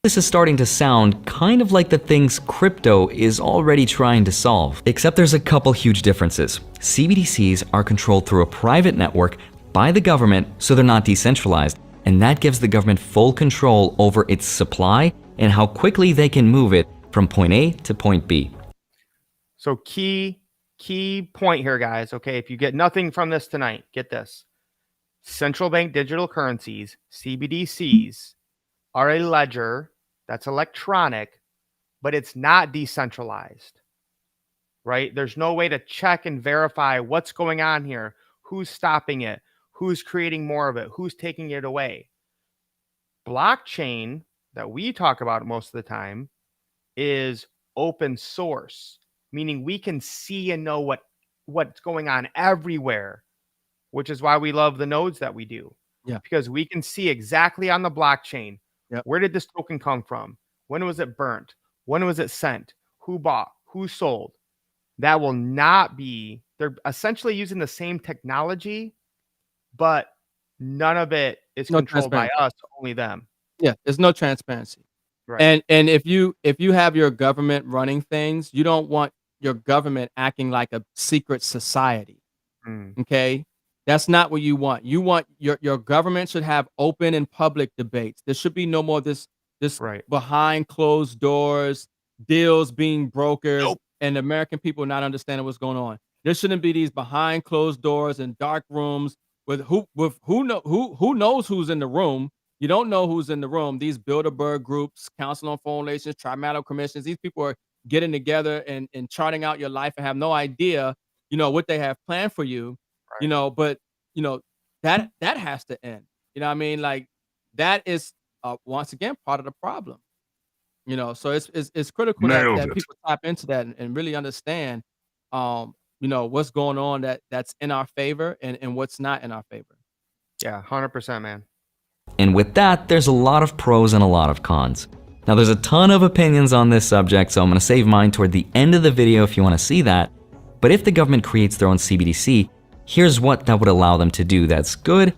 This is starting to sound kind of like the things crypto is already trying to solve. Except there's a couple huge differences. CBDCs are controlled through a private network by the government, so they're not decentralized. And that gives the government full control over its supply and how quickly they can move it from point A to point B. So key point here, guys. Okay, if you get nothing from this tonight, get this. Central bank digital currencies, CBDCs, are a ledger that's electronic, but it's not decentralized, right? There's no way to check and verify what's going on here, who's stopping it, who's creating more of it, who's taking it away. Blockchain that we talk about most of the time is open source, meaning we can see and know what's going on everywhere, which is why we love the nodes that we do. Yeah. Because we can see exactly on the blockchain, Yep. where did this token come from? When was it burnt? When was it sent? Who bought? Who sold? That will not be, they're essentially using the same technology, but none of it is controlled by us, only them. Yeah, there's no transparency. Right. And if you have your government running things, you don't want your government acting like a secret society. Okay? That's not what you want. You want your government should have open and public debates. There should be no more this right. behind closed doors, deals being brokered, and the American people not understanding what's going on. There shouldn't be these behind closed doors and dark rooms with who knows who's in the room. You don't know who's in the room. These Bilderberg groups, Council on Foreign Relations, Trilateral Commissions, these people are getting together and charting out your life and have no idea, what they have planned for you. Right. But that has to end. Like that is once again part of the problem. So it's critical that people tap into that and really understand what's going on that's in our favor and what's not in our favor. Yeah, 100%, man. And with that, there's a lot of pros and a lot of cons. Now there's a ton of opinions on this subject, so I'm going to save mine toward the end of the video if you want to see that. But if the government creates their own CBDC, here's what that would allow them to do that's good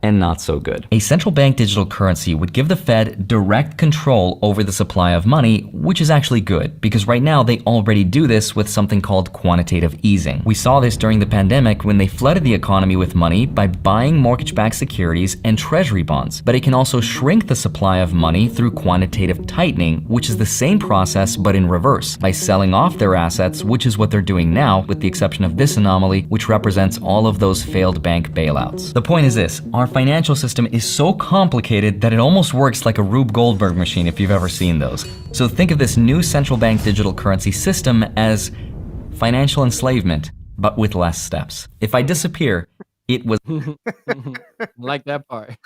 and not so good. A central bank digital currency would give the Fed direct control over the supply of money, which is actually good, because right now they already do this with something called quantitative easing. We saw this during the pandemic when they flooded the economy with money by buying mortgage-backed securities and treasury bonds. But it can also shrink the supply of money through quantitative tightening, which is the same process but in reverse, by selling off their assets, which is what they're doing now, with the exception of this anomaly, which represents all of those failed bank bailouts. The point is this: our financial system is so complicated that it almost works like a Rube Goldberg machine if you've ever seen those. So think of this new central bank digital currency system as financial enslavement, but with less steps. If I disappear, it was... Like that part,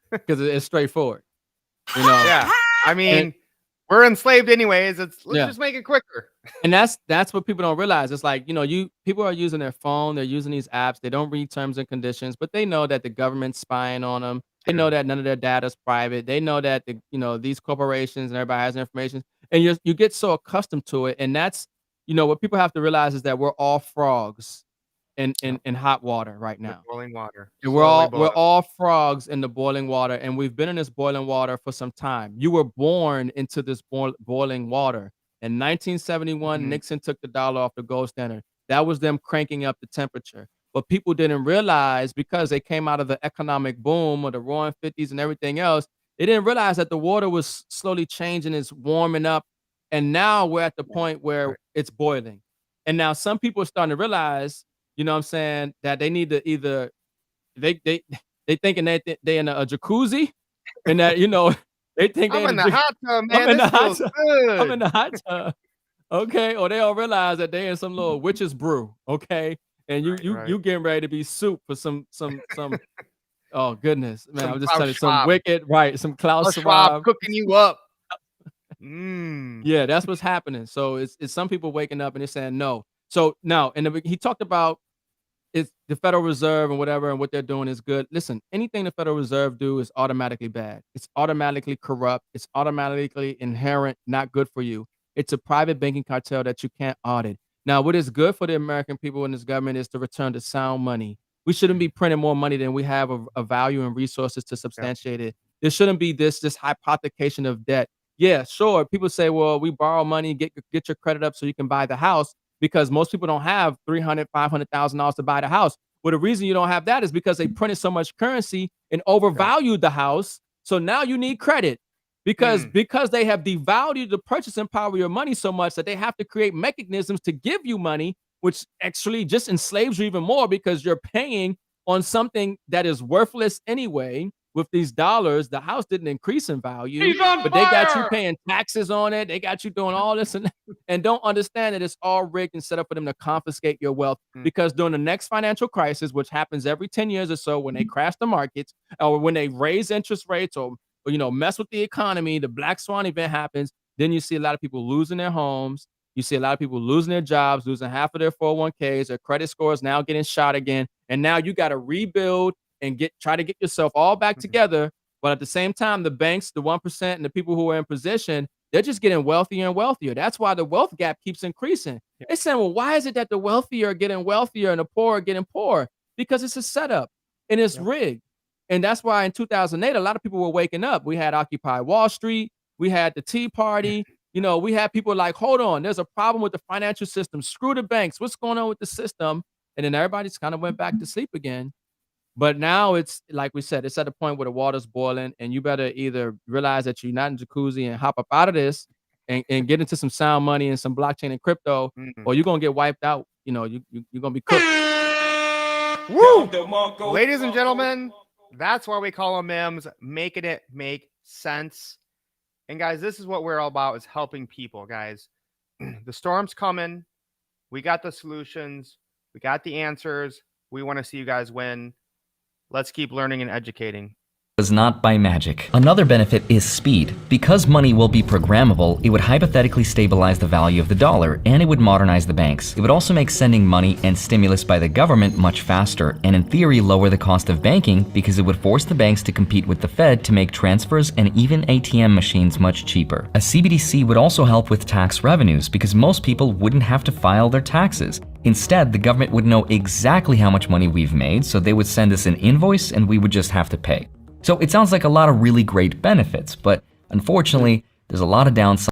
because it's straightforward. You know? Yeah. I mean, we're enslaved anyways. Let's just make it quicker. And that's what people don't realize. It's like, people are using their phone, they're using these apps, they don't read terms and conditions, but they know that the government's spying on them. They know that none of their data is private. They know that these corporations and everybody has information, and you get so accustomed to it. And that's what people have to realize is that we're all frogs in hot water right now. Boiling water. And we're all frogs in the boiling water, and we've been in this boiling water for some time. You were born into this boiling water. In 1971, Nixon took the dollar off the gold standard. That was them cranking up the temperature. But people didn't realize, because they came out of the economic boom or the roaring 50s and everything else, they didn't realize that the water was slowly changing, it's warming up. And now we're at the point where it's boiling. And now some people are starting to realize, that they need to either, they thinking that they're in a jacuzzi, and that, they think I'm in the hot tub, man. I'm in the hot tub. Okay. Or they all realize that they're in some little witch's brew. Okay. And you getting ready to be soup for some oh goodness, man. I'm just telling you, some wicked, some Klaus Schwab cooking you up. Yeah, that's what's happening. So it's some people waking up and they're saying no. So now, and he talked about it's the Federal Reserve and whatever, and what they're doing is good. Listen, anything the Federal Reserve do is automatically bad. It's automatically corrupt. It's automatically inherent, not good for you. It's a private banking cartel that you can't audit. Now, what is good for the American people in this government is to return to sound money. We shouldn't be printing more money than we have of value and resources to substantiate it. There shouldn't be this hypothecation of debt. Yeah, sure. People say, well, we borrow money, get your credit up so you can buy the house, because most people don't have $300,000, $500,000 to buy the house. Well, the reason you don't have that is because they printed so much currency and overvalued the house. So now you need credit because they have devalued the purchasing power of your money so much that they have to create mechanisms to give you money, which actually just enslaves you even more, because you're paying on something that is worthless anyway. With these dollars, the house didn't increase in value, but they got you paying taxes on it. They got you doing all this and don't understand that it's all rigged and set up for them to confiscate your wealth. Because during the next financial crisis, which happens every 10 years or so, when they crash the markets or when they raise interest rates or mess with the economy, the black swan event happens. Then you see a lot of people losing their homes. You see a lot of people losing their jobs, losing half of their 401ks. Their credit scores now getting shot again. And now you got to rebuild and try to get yourself all back together. But at the same time, the banks, the 1% and the people who are in position, they're just getting wealthier and wealthier. That's why the wealth gap keeps increasing. They're saying, well, why is it that the wealthier are getting wealthier and the poor are getting poorer? Because it's a setup and it's rigged. And that's why in 2008, a lot of people were waking up. We had Occupy Wall Street. We had the Tea Party. We had people like, hold on, there's a problem with the financial system. Screw the banks. What's going on with the system? And then everybody just kind of went back to sleep again. But now it's like we said, it's at a point where the water's boiling, and you better either realize that you're not in jacuzzi and hop up out of this and get into some sound money and some blockchain and crypto, or you're gonna get wiped out. You're gonna be cooked. Woo! Ladies and gentlemen, that's why we call them memes, making it make sense. And guys, this is what we're all about, is helping people, guys. The storm's coming. We got the solutions. We got the answers. We want to see you guys win. Let's keep learning and educating. was not by magic. Another benefit is speed. Because money will be programmable, it would hypothetically stabilize the value of the dollar, and it would modernize the banks. It would also make sending money and stimulus by the government much faster, and in theory lower the cost of banking because it would force the banks to compete with the Fed to make transfers and even ATM machines much cheaper. A CBDC would also help with tax revenues because most people wouldn't have to file their taxes. Instead, the government would know exactly how much money we've made, so they would send us an invoice and we would just have to pay. So it sounds like a lot of really great benefits, but unfortunately, there's a lot of downsides.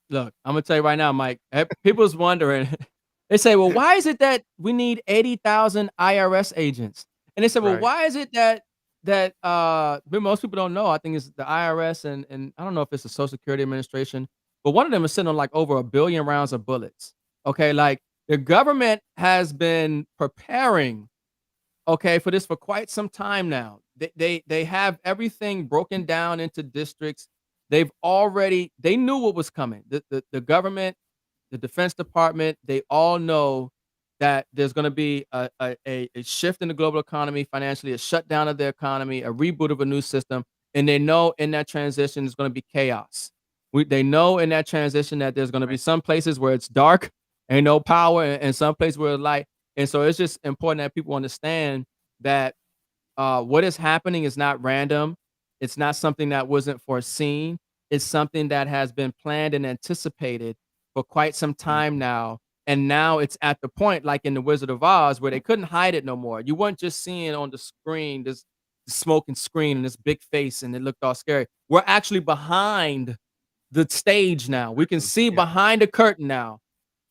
Look, I'm gonna tell you right now, Mike. People's wondering. They say, "Well, why is it that we need 80,000 IRS agents?" And they say, "Well, Right. why is it that but most people don't know? I think it's the IRS and I don't know if it's the Social Security Administration, but one of them is sitting on like over 1 billion rounds of bullets. Okay, like the government has been preparing, okay, for this for quite some time now. They have everything broken down into districts. They knew what was coming. The government, the Defense Department, they all know that there's going to be a shift in the global economy financially, a shutdown of the economy, a reboot of a new system, and they know in that transition is going to be chaos. They know in that transition that there's going to be some places where it's dark, ain't no power, and some places where it's light. And so it's just important that people understand that what is happening is not random. It's not something that wasn't foreseen. It's something that has been planned and anticipated for quite some time now. And now it's at the point, like in The Wizard of Oz, where they couldn't hide it no more. You weren't just seeing on the screen this smoking screen and this big face, and it looked all scary. We're actually behind the stage now. We can see behind the curtain now.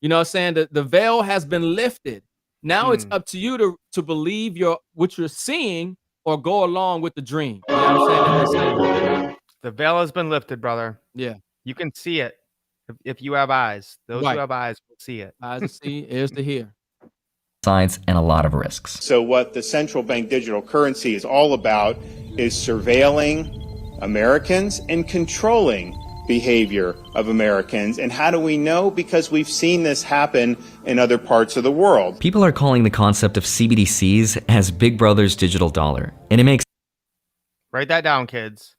You know what I'm saying? The veil has been lifted. Now it's up to you to believe what you're seeing or go along with the dream. You know what I'm saying? The veil has been lifted, brother. Yeah. You can see it if you have eyes. Those Right. who have eyes will see it. Eyes to see, ears to hear. Sides and a lot of risks. So what the central bank digital currency is all about is surveilling Americans and controlling behavior of Americans. And how do we know? Because we've seen this happen in other parts of the world. People are calling the concept of CBDCs as Big Brother's digital dollar, and it makes Write that down, kids.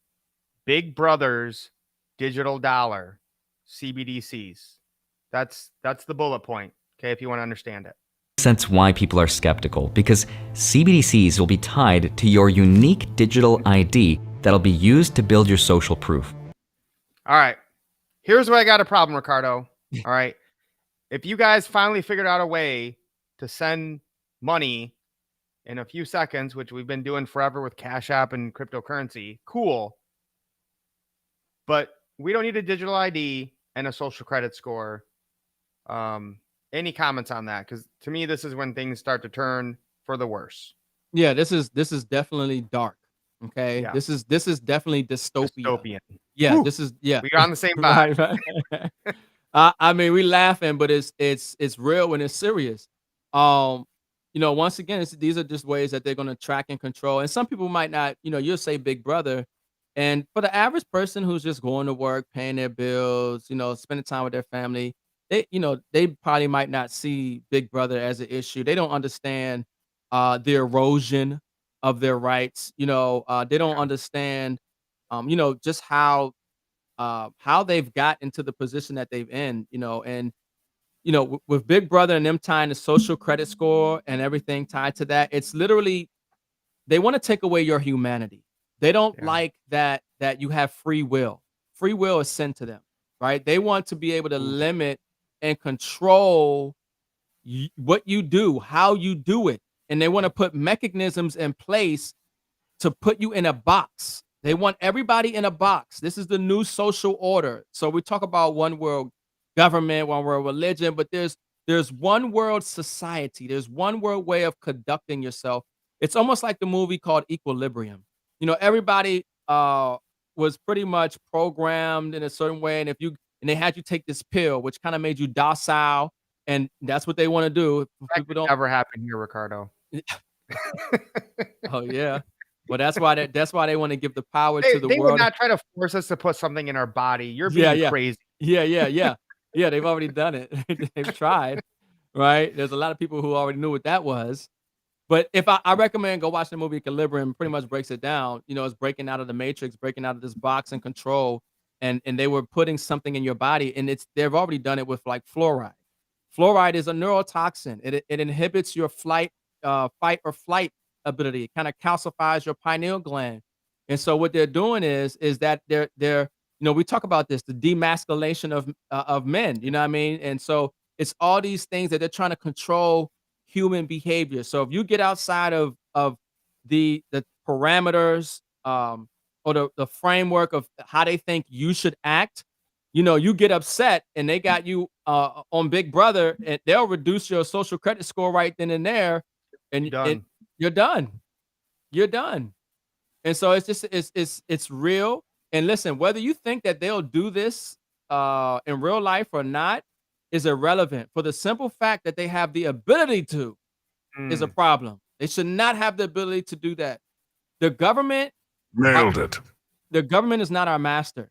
Big Brother's digital dollar, CBDCs. That's the bullet point, okay, if you want to understand it. sense why people are skeptical, because CBDCs will be tied to your unique digital ID that'll be used to build your social proof. All right. Here's where I got a problem, Ricardo. All right. If you guys finally figured out a way to send money in a few seconds, which we've been doing forever with Cash App and cryptocurrency, cool. But we don't need a digital ID and a social credit score. Any comments on that? Because to me, this is when things start to turn for the worse. Yeah, this is definitely dark. Okay, Yeah. this is definitely dystopian. Yeah, Whew. this is We're on the same vibe. Right. I mean, we laughing, but it's real and it's serious. Once again, these are just ways that they're going to track and control. And some people might not, you'll say Big Brother, and for the average person who's just going to work, paying their bills, spending time with their family, they probably might not see Big Brother as an issue. They don't understand the erosion of their rights. They don't understand, just how they've got into the position that they've in. With Big Brother and them tying the social credit score and everything tied to that, it's literally they want to take away your humanity. They don't like that you have free will. Free will is sent to them, right? They want to be able to limit and control what you do, how you do it. And they want to put mechanisms in place to put you in a box. They want everybody in a box. This is the new social order. So we talk about one world government, one world religion, but there's one world society. There's one world way of conducting yourself. It's almost like the movie called Equilibrium. Everybody was pretty much programmed in a certain way, and they had you take this pill, which kind of made you docile, and that's what they want to do. That could never happen here, Ricardo. Oh yeah. Well, that's why they want to give the power to the they world. would not try to force us to put something in our body. You're being crazy. Yeah. Yeah, they've already done it. They've tried, right? There's a lot of people who already knew what that was. But if I recommend go watch the movie Equilibrium, pretty much breaks it down. You know, it's breaking out of the matrix, breaking out of this box and control. And they were putting something in your body, and they've already done it with like fluoride. Fluoride is a neurotoxin. It inhibits your fight or flight ability. It kind of calcifies your pineal gland. And so what they're doing is that they're you know, we talk about this, the demasculation of men, you know what I mean? And so it's all these things that they're trying to control human behavior. So if you get outside of the parameters or the framework of how they think you should act, you know, you get upset and they got you on Big Brother, and they'll reduce your social credit score right then and there, and Done. you're done. You're done. And so it's just it's real. And listen, whether you think that they'll do this in real life or not is irrelevant. For the simple fact that they have the ability to is a problem. They should not have the ability to do that. The government Nailed it. The government is not our master.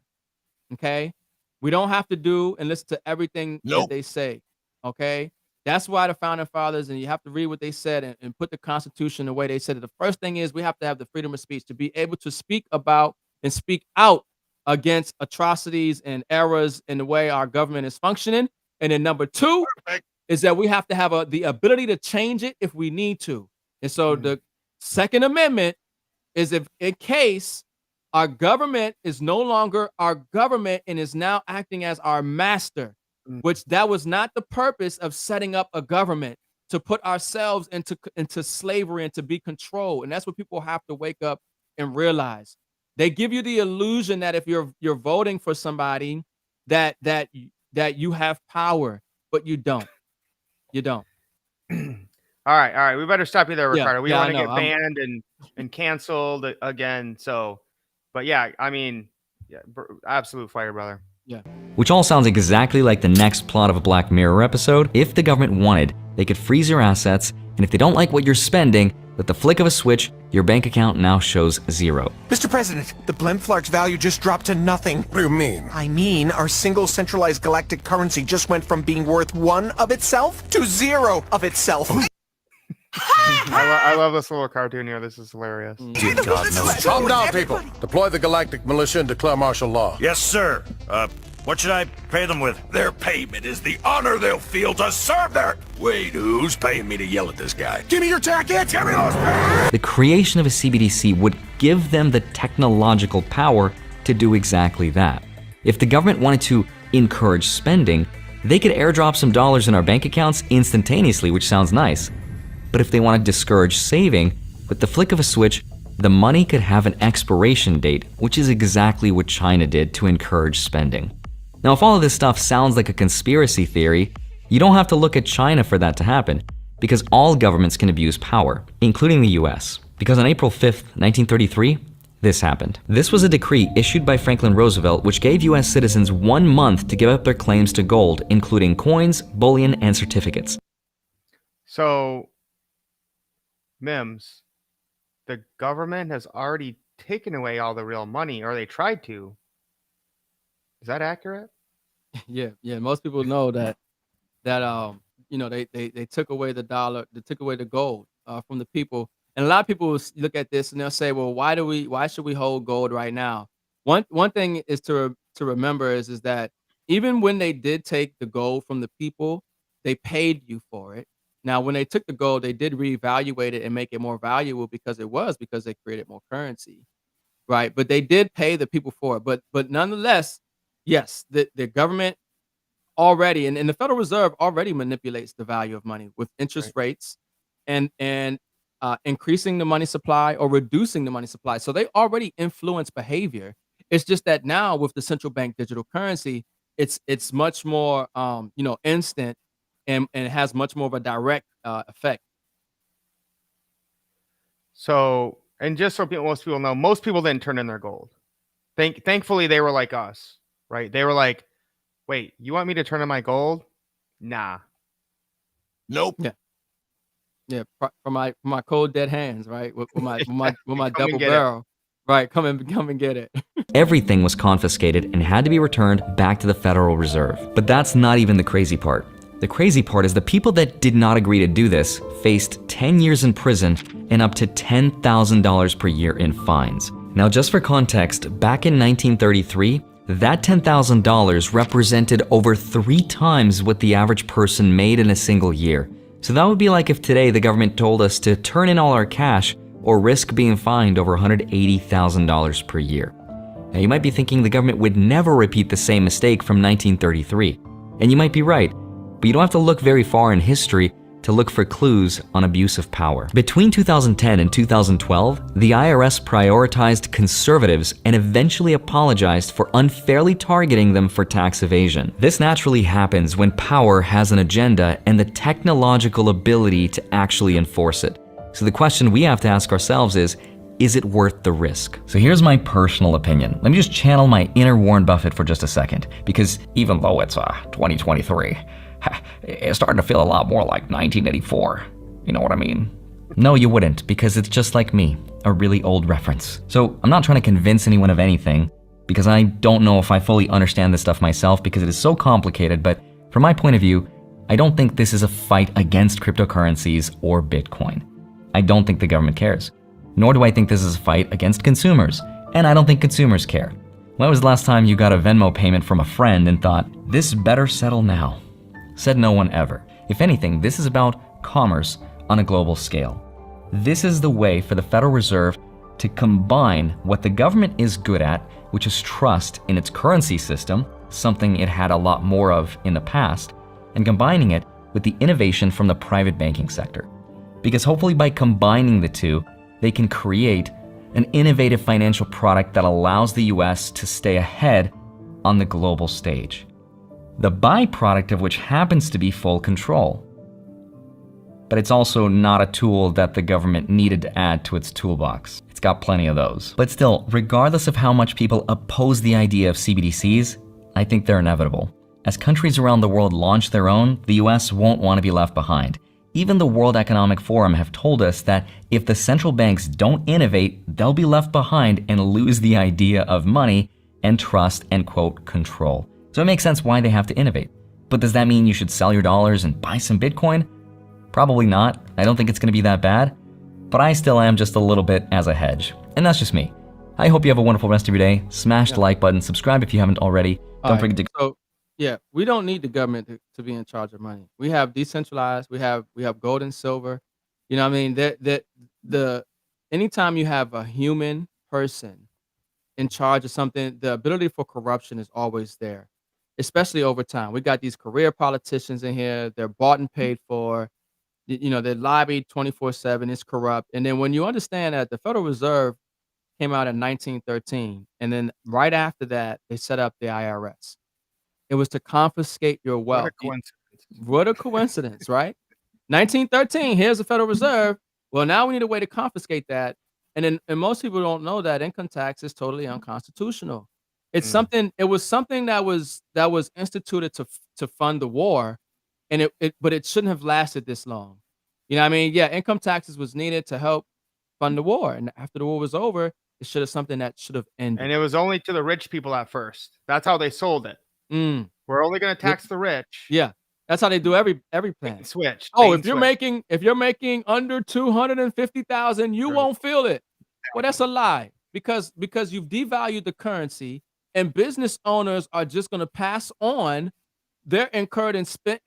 Okay? We don't have to do and listen to everything that they say. Okay? That's why the founding fathers, and you have to read what they said and put the Constitution the way they said it. The first thing is we have to have the freedom of speech to be able to speak about and speak out against atrocities and errors in the way our government is functioning. And then number two is that we have to have the ability to change it if we need to. And so the Second Amendment is if in case our government is no longer our government and is now acting as our master, which that was not the purpose of setting up a government, to put ourselves into slavery and to be controlled. And that's what people have to wake up and realize. They give you the illusion that if you're voting for somebody that you have power, but you don't. You don't. All right. We better stop you there, Yeah, Ricardo. We yeah, want I to know. get banned and canceled again. So, but yeah, I mean, yeah, absolute fire, brother. Yeah. Which all sounds exactly like the next plot of a Black Mirror episode. If the government wanted, they could freeze your assets, and if they don't like what you're spending, with the flick of a switch, your bank account now shows zero. Mr. President, the Blemflark's value just dropped to nothing. What do you mean? I mean, our single centralized galactic currency just went from being worth 1 of itself to 0 of itself. I love this little cartoon here. This is hilarious. Good God, no. Calm down, people. Deploy the galactic militia and declare martial law. Yes, sir. What should I pay them with? Their payment is the honor they'll feel to serve their... Wait, who's paying me to yell at this guy? Give me your jacket! Give me those... The creation of a CBDC would give them the technological power to do exactly that. If the government wanted to encourage spending, they could airdrop some dollars in our bank accounts instantaneously, which sounds nice. But if they want to discourage saving, with the flick of a switch, the money could have an expiration date, which is exactly what China did to encourage spending. Now, if all of this stuff sounds like a conspiracy theory, you don't have to look at China for that to happen, because all governments can abuse power, including the US. Because on April 5th, 1933, this happened. This was a decree issued by Franklin Roosevelt which gave US citizens 1 month to give up their claims to gold, including coins, bullion, and certificates. So, Mims, the government has already taken away all the real money, or they tried to. Is that accurate? Yeah. Most people know that you know, they took away the dollar, they took away the gold from the people. And a lot of people will look at this and they'll say, well, why should we hold gold right now? One thing is to remember is that even when they did take the gold from the people, they paid you for it. Now, when they took the gold, they did reevaluate it and make it more valuable because they created more currency, right? But they did pay the people for it. But nonetheless, yes, the government already and the Federal Reserve already manipulates the value of money with interest rates and increasing the money supply or reducing the money supply. So they already influence behavior. It's just that now with the central bank digital currency, it's much more instant and it has much more of a direct effect. So, and just so most people know, most people didn't turn in their gold. Thankfully, they were like us, right? They were like, wait, you want me to turn in my gold? Nah. Nope. Yeah. For my cold dead hands, right? With my double get barrel. Right. Come and get it. Everything was confiscated and had to be returned back to the Federal Reserve. But that's not even the crazy part. The crazy part is the people that did not agree to do this faced 10 years in prison and up to $10,000 per year in fines. Now, just for context, back in 1933, that $10,000 represented over 3 times what the average person made in a single year. So that would be like if today the government told us to turn in all our cash or risk being fined over $180,000 per year. Now, you might be thinking the government would never repeat the same mistake from 1933. And you might be right, but you don't have to look very far in history to look for clues on abuse of power. Between 2010 and 2012, the IRS prioritized conservatives and eventually apologized for unfairly targeting them for tax evasion. This naturally happens when power has an agenda and the technological ability to actually enforce it. So the question we have to ask ourselves is it worth the risk? So here's my personal opinion. Let me just channel my inner Warren Buffett for just a second, because even though it's 2023, it's starting to feel a lot more like 1984. You know what I mean? No, you wouldn't, because it's just like me, a really old reference. So I'm not trying to convince anyone of anything, because I don't know if I fully understand this stuff myself, because it is so complicated, but from my point of view, I don't think this is a fight against cryptocurrencies or Bitcoin. I don't think the government cares. Nor do I think this is a fight against consumers, and I don't think consumers care. When was the last time you got a Venmo payment from a friend and thought, this better settle now? Said no one ever. If anything, this is about commerce on a global scale. This is the way for the Federal Reserve to combine what the government is good at, which is trust in its currency system, something it had a lot more of in the past, and combining it with the innovation from the private banking sector. Because hopefully by combining the two, they can create an innovative financial product that allows the US to stay ahead on the global stage. The byproduct of which happens to be full control. But it's also not a tool that the government needed to add to its toolbox. It's got plenty of those. But still, regardless of how much people oppose the idea of CBDCs, I think they're inevitable. As countries around the world launch their own, the US won't want to be left behind. Even the World Economic Forum have told us that if the central banks don't innovate, they'll be left behind and lose the idea of money and trust and, quote, control. So it makes sense why they have to innovate. But does that mean you should sell your dollars and buy some Bitcoin? Probably not. I don't think it's going to be that bad. But I still am just a little bit as a hedge. And that's just me. I hope you have a wonderful rest of your day. Smash the like button. Subscribe if you haven't already. Don't forget to... So, yeah, we don't need the government to be in charge of money. We have decentralized. We have gold and silver. You know what I mean? Anytime you have a human person in charge of something, the ability for corruption is always there, especially over time. We got these career politicians in here. They're bought and paid for. You know, they lobby 24/7. It's corrupt. And then when you understand that the Federal Reserve came out in 1913, and then right after that, they set up the IRS. It was to confiscate your wealth. What a coincidence. What a coincidence, right? 1913, here's the Federal Reserve. Well, now we need a way to confiscate that. And most people don't know that income tax is totally unconstitutional. It's something, it was something that was instituted to fund the war, and but it shouldn't have lasted this long. You know what I mean? Yeah, income taxes was needed to help fund the war. And after the war was over, it should have something that should have ended. And it was only to the rich people at first. That's how they sold it. We're only going to tax the rich. Yeah, that's how they do every plan. Switch. Oh, if you're making under 250,000, you won't feel it. Well, that's a lie, because you've devalued the currency, and business owners are just going to pass on their incurred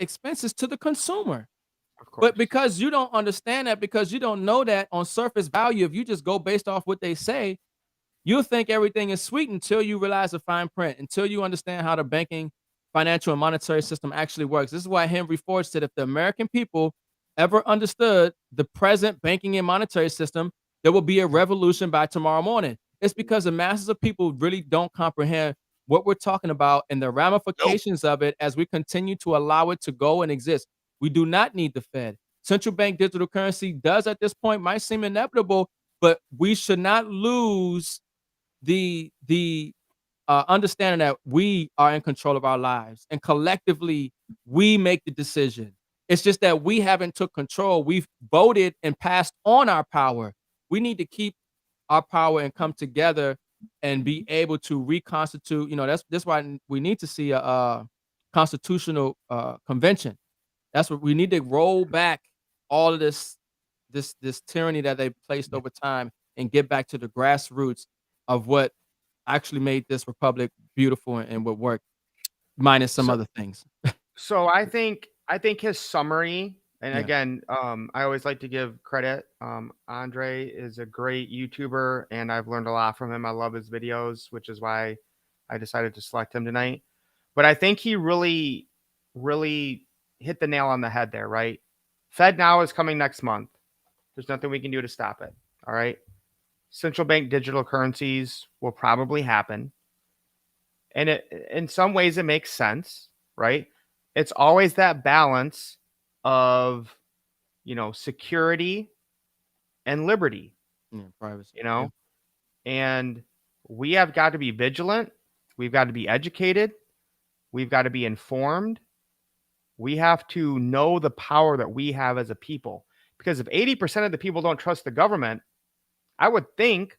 expenses to the consumer. Of course. But because you don't understand that, because you don't know that on surface value, if you just go based off what they say, you'll think everything is sweet until you realize the fine print, until you understand how the banking, financial, and monetary system actually works. This is why Henry Ford said if the American people ever understood the present banking and monetary system, there will be a revolution by tomorrow morning. It's because the masses of people really don't comprehend what we're talking about and the ramifications of it as we continue to allow it to go and exist. We do not need the Fed. Central bank digital currency does at this point might seem inevitable, but we should not lose the understanding that we are in control of our lives, and collectively we make the decision. It's just that we haven't took control. We've voted and passed on our power. We need to keep our power and come together and be able to reconstitute. You know, that's why we need to see a constitutional convention. That's what we need to roll back all of this tyranny that they placed over time and get back to the grassroots of what actually made this republic beautiful and would work, minus some So, other things. so I think his summary, and Yeah. again, I always like to give credit. Andre is a great YouTuber, and I've learned a lot from him. I love his videos, which is why I decided to select him tonight. But I think he really, really hit the nail on the head there, right? Fed now is coming next month. There's nothing we can do to stop it. All right. Central bank digital currencies will probably happen. And in some ways it makes sense, right? It's always that balance of, security and liberty, Yeah, privacy. you Yeah. know? And we have got to be vigilant. We've got to be educated. We've got to be informed. We have to know the power that we have as a people. Because if 80% of the people don't trust the government, I would think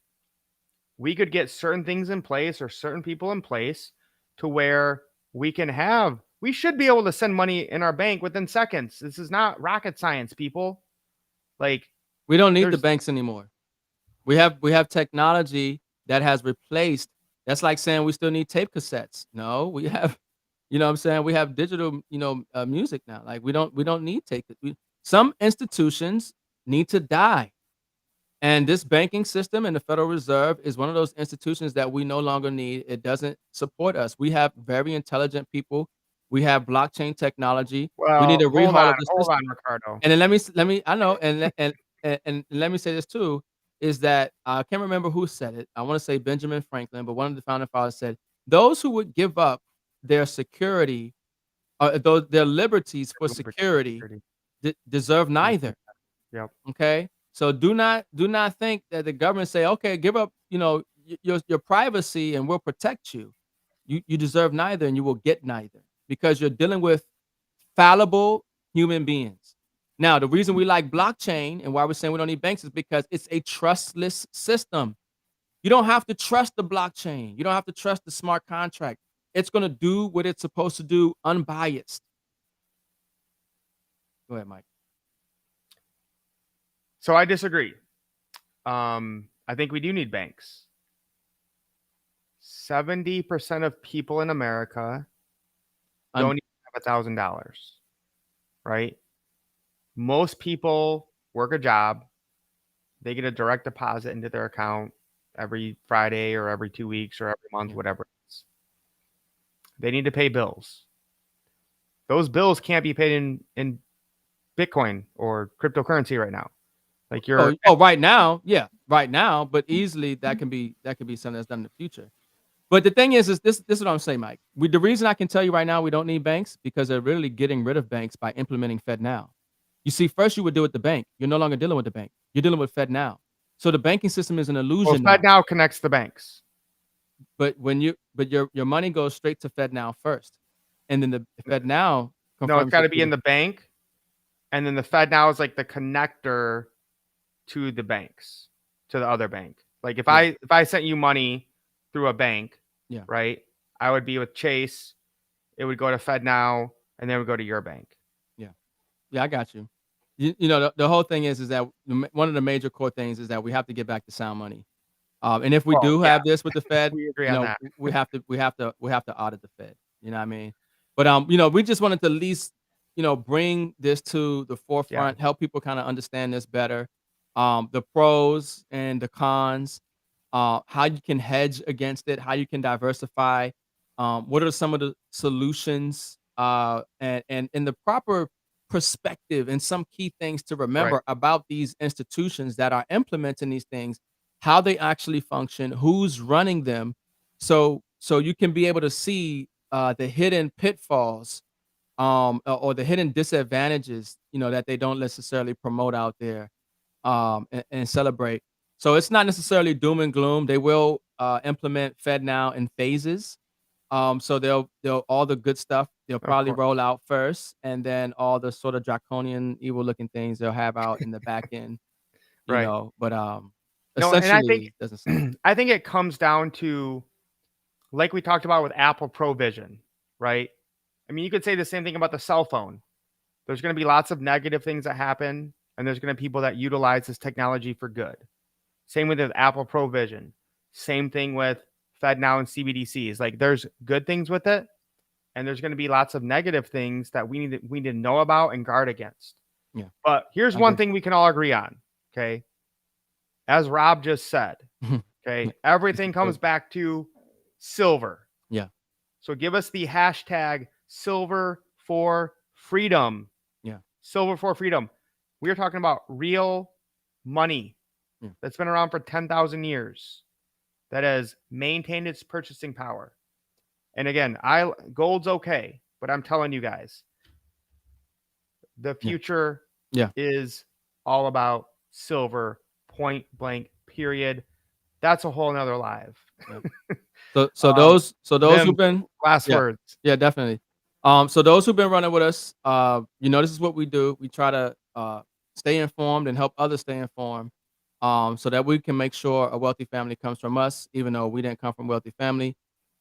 we could get certain things in place or certain people in place to where we should be able to send money in our bank within seconds. This is not rocket science, people. Like, We don't need the there's banks anymore. We have technology that has replaced. That's like saying we still need tape cassettes. No, we have, what I'm saying, we have digital, music now. Like we don't need tape. Some institutions need to die. And this banking system and the Federal Reserve is one of those institutions that we no longer need. It doesn't support us. We have very intelligent people. We have blockchain technology. We need well, to overhaul of the hold on, system. Ricardo. And then let me I know, and let me say this too, is that I can't remember who said it. I want to say Benjamin Franklin, but one of the founding fathers said, those who would give up their security, their liberties for security, deserve neither. Yep. Okay, so do not think that the government say, okay, give up, your privacy and we'll protect you. You deserve neither, and you will get neither, because you're dealing with fallible human beings. Now, the reason we like blockchain and why we're saying we don't need banks is because it's a trustless system. You don't have to trust the blockchain. You don't have to trust the smart contract. It's going to do what it's supposed to do, unbiased. Go ahead, Mike. So I disagree. I think we do need banks. 70% of people in America don't even have $1,000, right? Most people work a job. They get a direct deposit into their account every Friday or every 2 weeks or every month, whatever it is. They need to pay bills. Those bills can't be paid in Bitcoin or cryptocurrency right now. Like right now, yeah, right now, but easily that can be something that's done in the future. But the thing is this is what I'm saying, Mike. The reason I can tell you right now we don't need banks, because they're really getting rid of banks by implementing FedNow. You see, first you would deal with the bank. You're no longer dealing with the bank. You're dealing with FedNow. So the banking system is an illusion. Well, FedNow connects the banks. But your money goes straight to FedNow first, and then the FedNow confirms. No, it's got to be in the bank, and then the FedNow is like the connector to the banks, to the other bank. Like if I sent you money through a bank, right, I would be with Chase. It would go to FedNow, and then it would go to your bank. Yeah, I got you. The whole thing is that one of the major core things is that we have to get back to sound money. And if we have this with the Fed, we agree on that. we have to audit the Fed. You know what I mean? But we just wanted to at least bring this to the forefront, help people kind of understand this better, the pros and the cons, how you can hedge against it, how you can diversify, what are some of the solutions, and in the proper perspective, and some key things to remember about these institutions that are implementing these things, how they actually function, who's running them, so you can be able to see the hidden pitfalls, or the hidden disadvantages, that they don't necessarily promote out there, and celebrate. So it's not necessarily doom and gloom. They will implement FedNow in phases. So they'll all the good stuff they'll probably roll out first, and then all the sort of draconian, evil looking things they'll have out in the back end. But No, essentially, and I think it doesn't sound. I think it comes down to, like we talked about with Apple Provision, right? I mean, you could say the same thing about the cell phone. There's going to be lots of negative things that happen, and there's going to be people that utilize this technology for good. Same with Apple Provision. Same thing with FedNow and CBDCs. Like, there's good things with it, and there's going to be lots of negative things that we need to know about and guard against. Yeah. But here's one thing we can all agree on. Okay. As Rob just said, okay, everything comes back to silver. Yeah. So give us the hashtag silver for freedom. Yeah. Silver for freedom. We are talking about real money that's been around for 10,000 years that has maintained its purchasing power. And again, gold's okay, but I'm telling you guys, the future is all about silver, point blank, period. That's a whole nother live. So those who've been last words. Yeah, definitely. So those who've been running with us, this is what we do. We try to stay informed and help others stay informed, so that we can make sure a wealthy family comes from us, even though we didn't come from a wealthy family,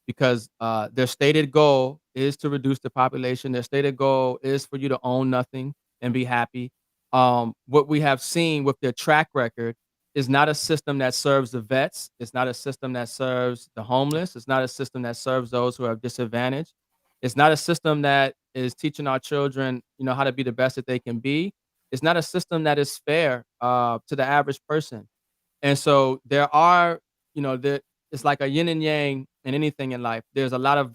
because their stated goal is to reduce the population. Their stated goal is for you to own nothing and be happy. What we have seen with their track record is not a system that serves the vets. It's not a system that serves the homeless. It's not a system that serves those who are disadvantaged. It's not a system that is teaching our children, how to be the best that they can be. It's not a system that is fair to the average person. And so there are, it's like a yin and yang in anything in life. There's a lot of,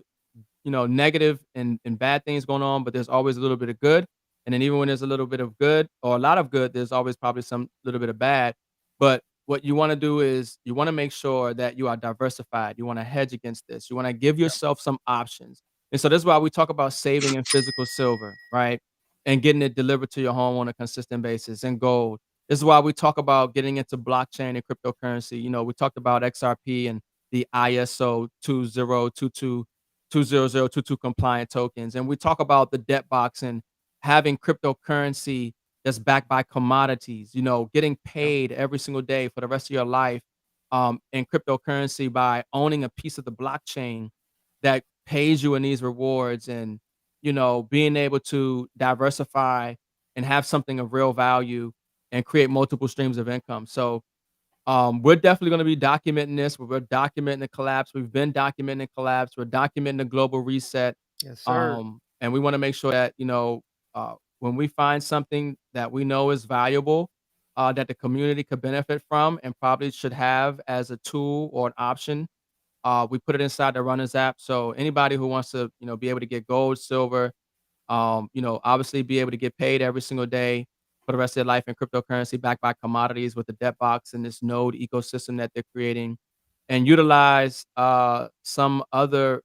negative and bad things going on, but there's always a little bit of good. And then even when there's a little bit of good or a lot of good, there's always probably some little bit of bad. But what you want to do is you want to make sure that you are diversified. You want to hedge against this. You want to give yourself some options. And so this is why we talk about saving in physical silver, right? And getting it delivered to your home on a consistent basis, and gold. This is why we talk about getting into blockchain and cryptocurrency. We talked about XRP and the ISO 20022 compliant tokens. And we talk about the debt box and having cryptocurrency that's backed by commodities, getting paid every single day for the rest of your life in cryptocurrency by owning a piece of the blockchain that pays you in these rewards, and, being able to diversify and have something of real value and create multiple streams of income. So we're definitely going to be documenting this. We're documenting the collapse. We've been documenting the collapse. We're documenting the global reset. Yes, sir. And we want to make sure that, when we find something that we know is valuable, that the community could benefit from and probably should have as a tool or an option, we put it inside the Runners app. So anybody who wants to, be able to get gold, silver, obviously be able to get paid every single day for the rest of their life in cryptocurrency backed by commodities with the debt box and this node ecosystem that they're creating, and utilize some other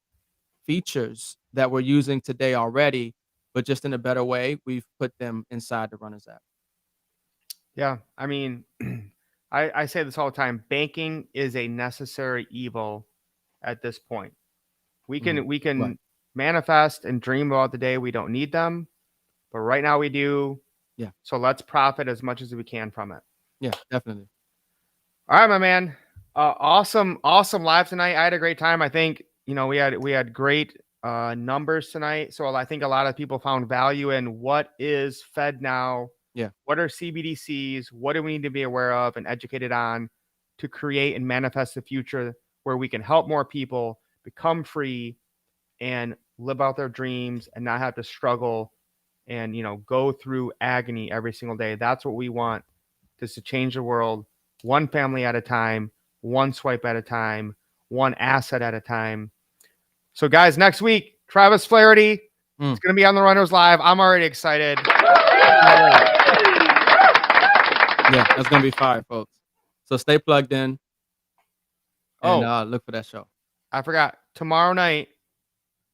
features that we're using today already, but just in a better way. We've put them inside the Runners app. Yeah. I mean, I say this all the time. Banking is a necessary evil at this point. We can manifest and dream about the day we don't need them, but right now we do. Yeah. So let's profit as much as we can from it. Yeah, definitely. All right, my man. Awesome live tonight. I had a great time. I think, we had great numbers tonight. So I think a lot of people found value in what is FedNow. Yeah. What are CBDCs? What do we need to be aware of and educated on to create and manifest the future where we can help more people become free and live out their dreams and not have to struggle and, go through agony every single day. That's what we want, is to change the world one family at a time, one swipe at a time, one asset at a time. So guys, next week, Travis Flaherty is going to be on the Runners Live. I'm already excited. Yeah, that's going to be fire, folks. So stay plugged in and look for that show. I forgot. Tomorrow night,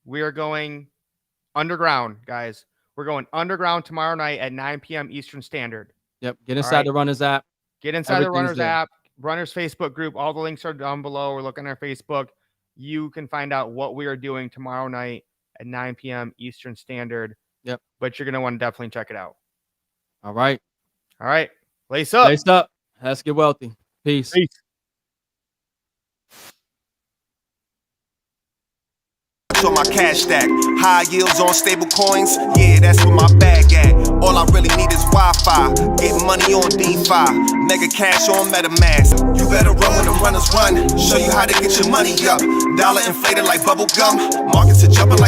we are going underground, guys. We're going underground tomorrow night at 9 p.m. Eastern Standard. Yep. Get inside the Runners app. Get inside the Runners app, Runners Facebook group. All the links are down below. We're looking at our Facebook. You can find out what we are doing tomorrow night at 9 p.m. Eastern Standard. Yep. But you're going to want to definitely check it out. All right. Lace up. Lace up. Let's get wealthy. Peace. On my cash stack, high yields on stable coins. Yeah, that's where my bag at. All I really need is Wi-Fi. Get money on DeFi. Mega cash on MetaMask. You better run when the runners run. Show you how to get your money up. Dollar inflated like bubble gum. Markets are jumping like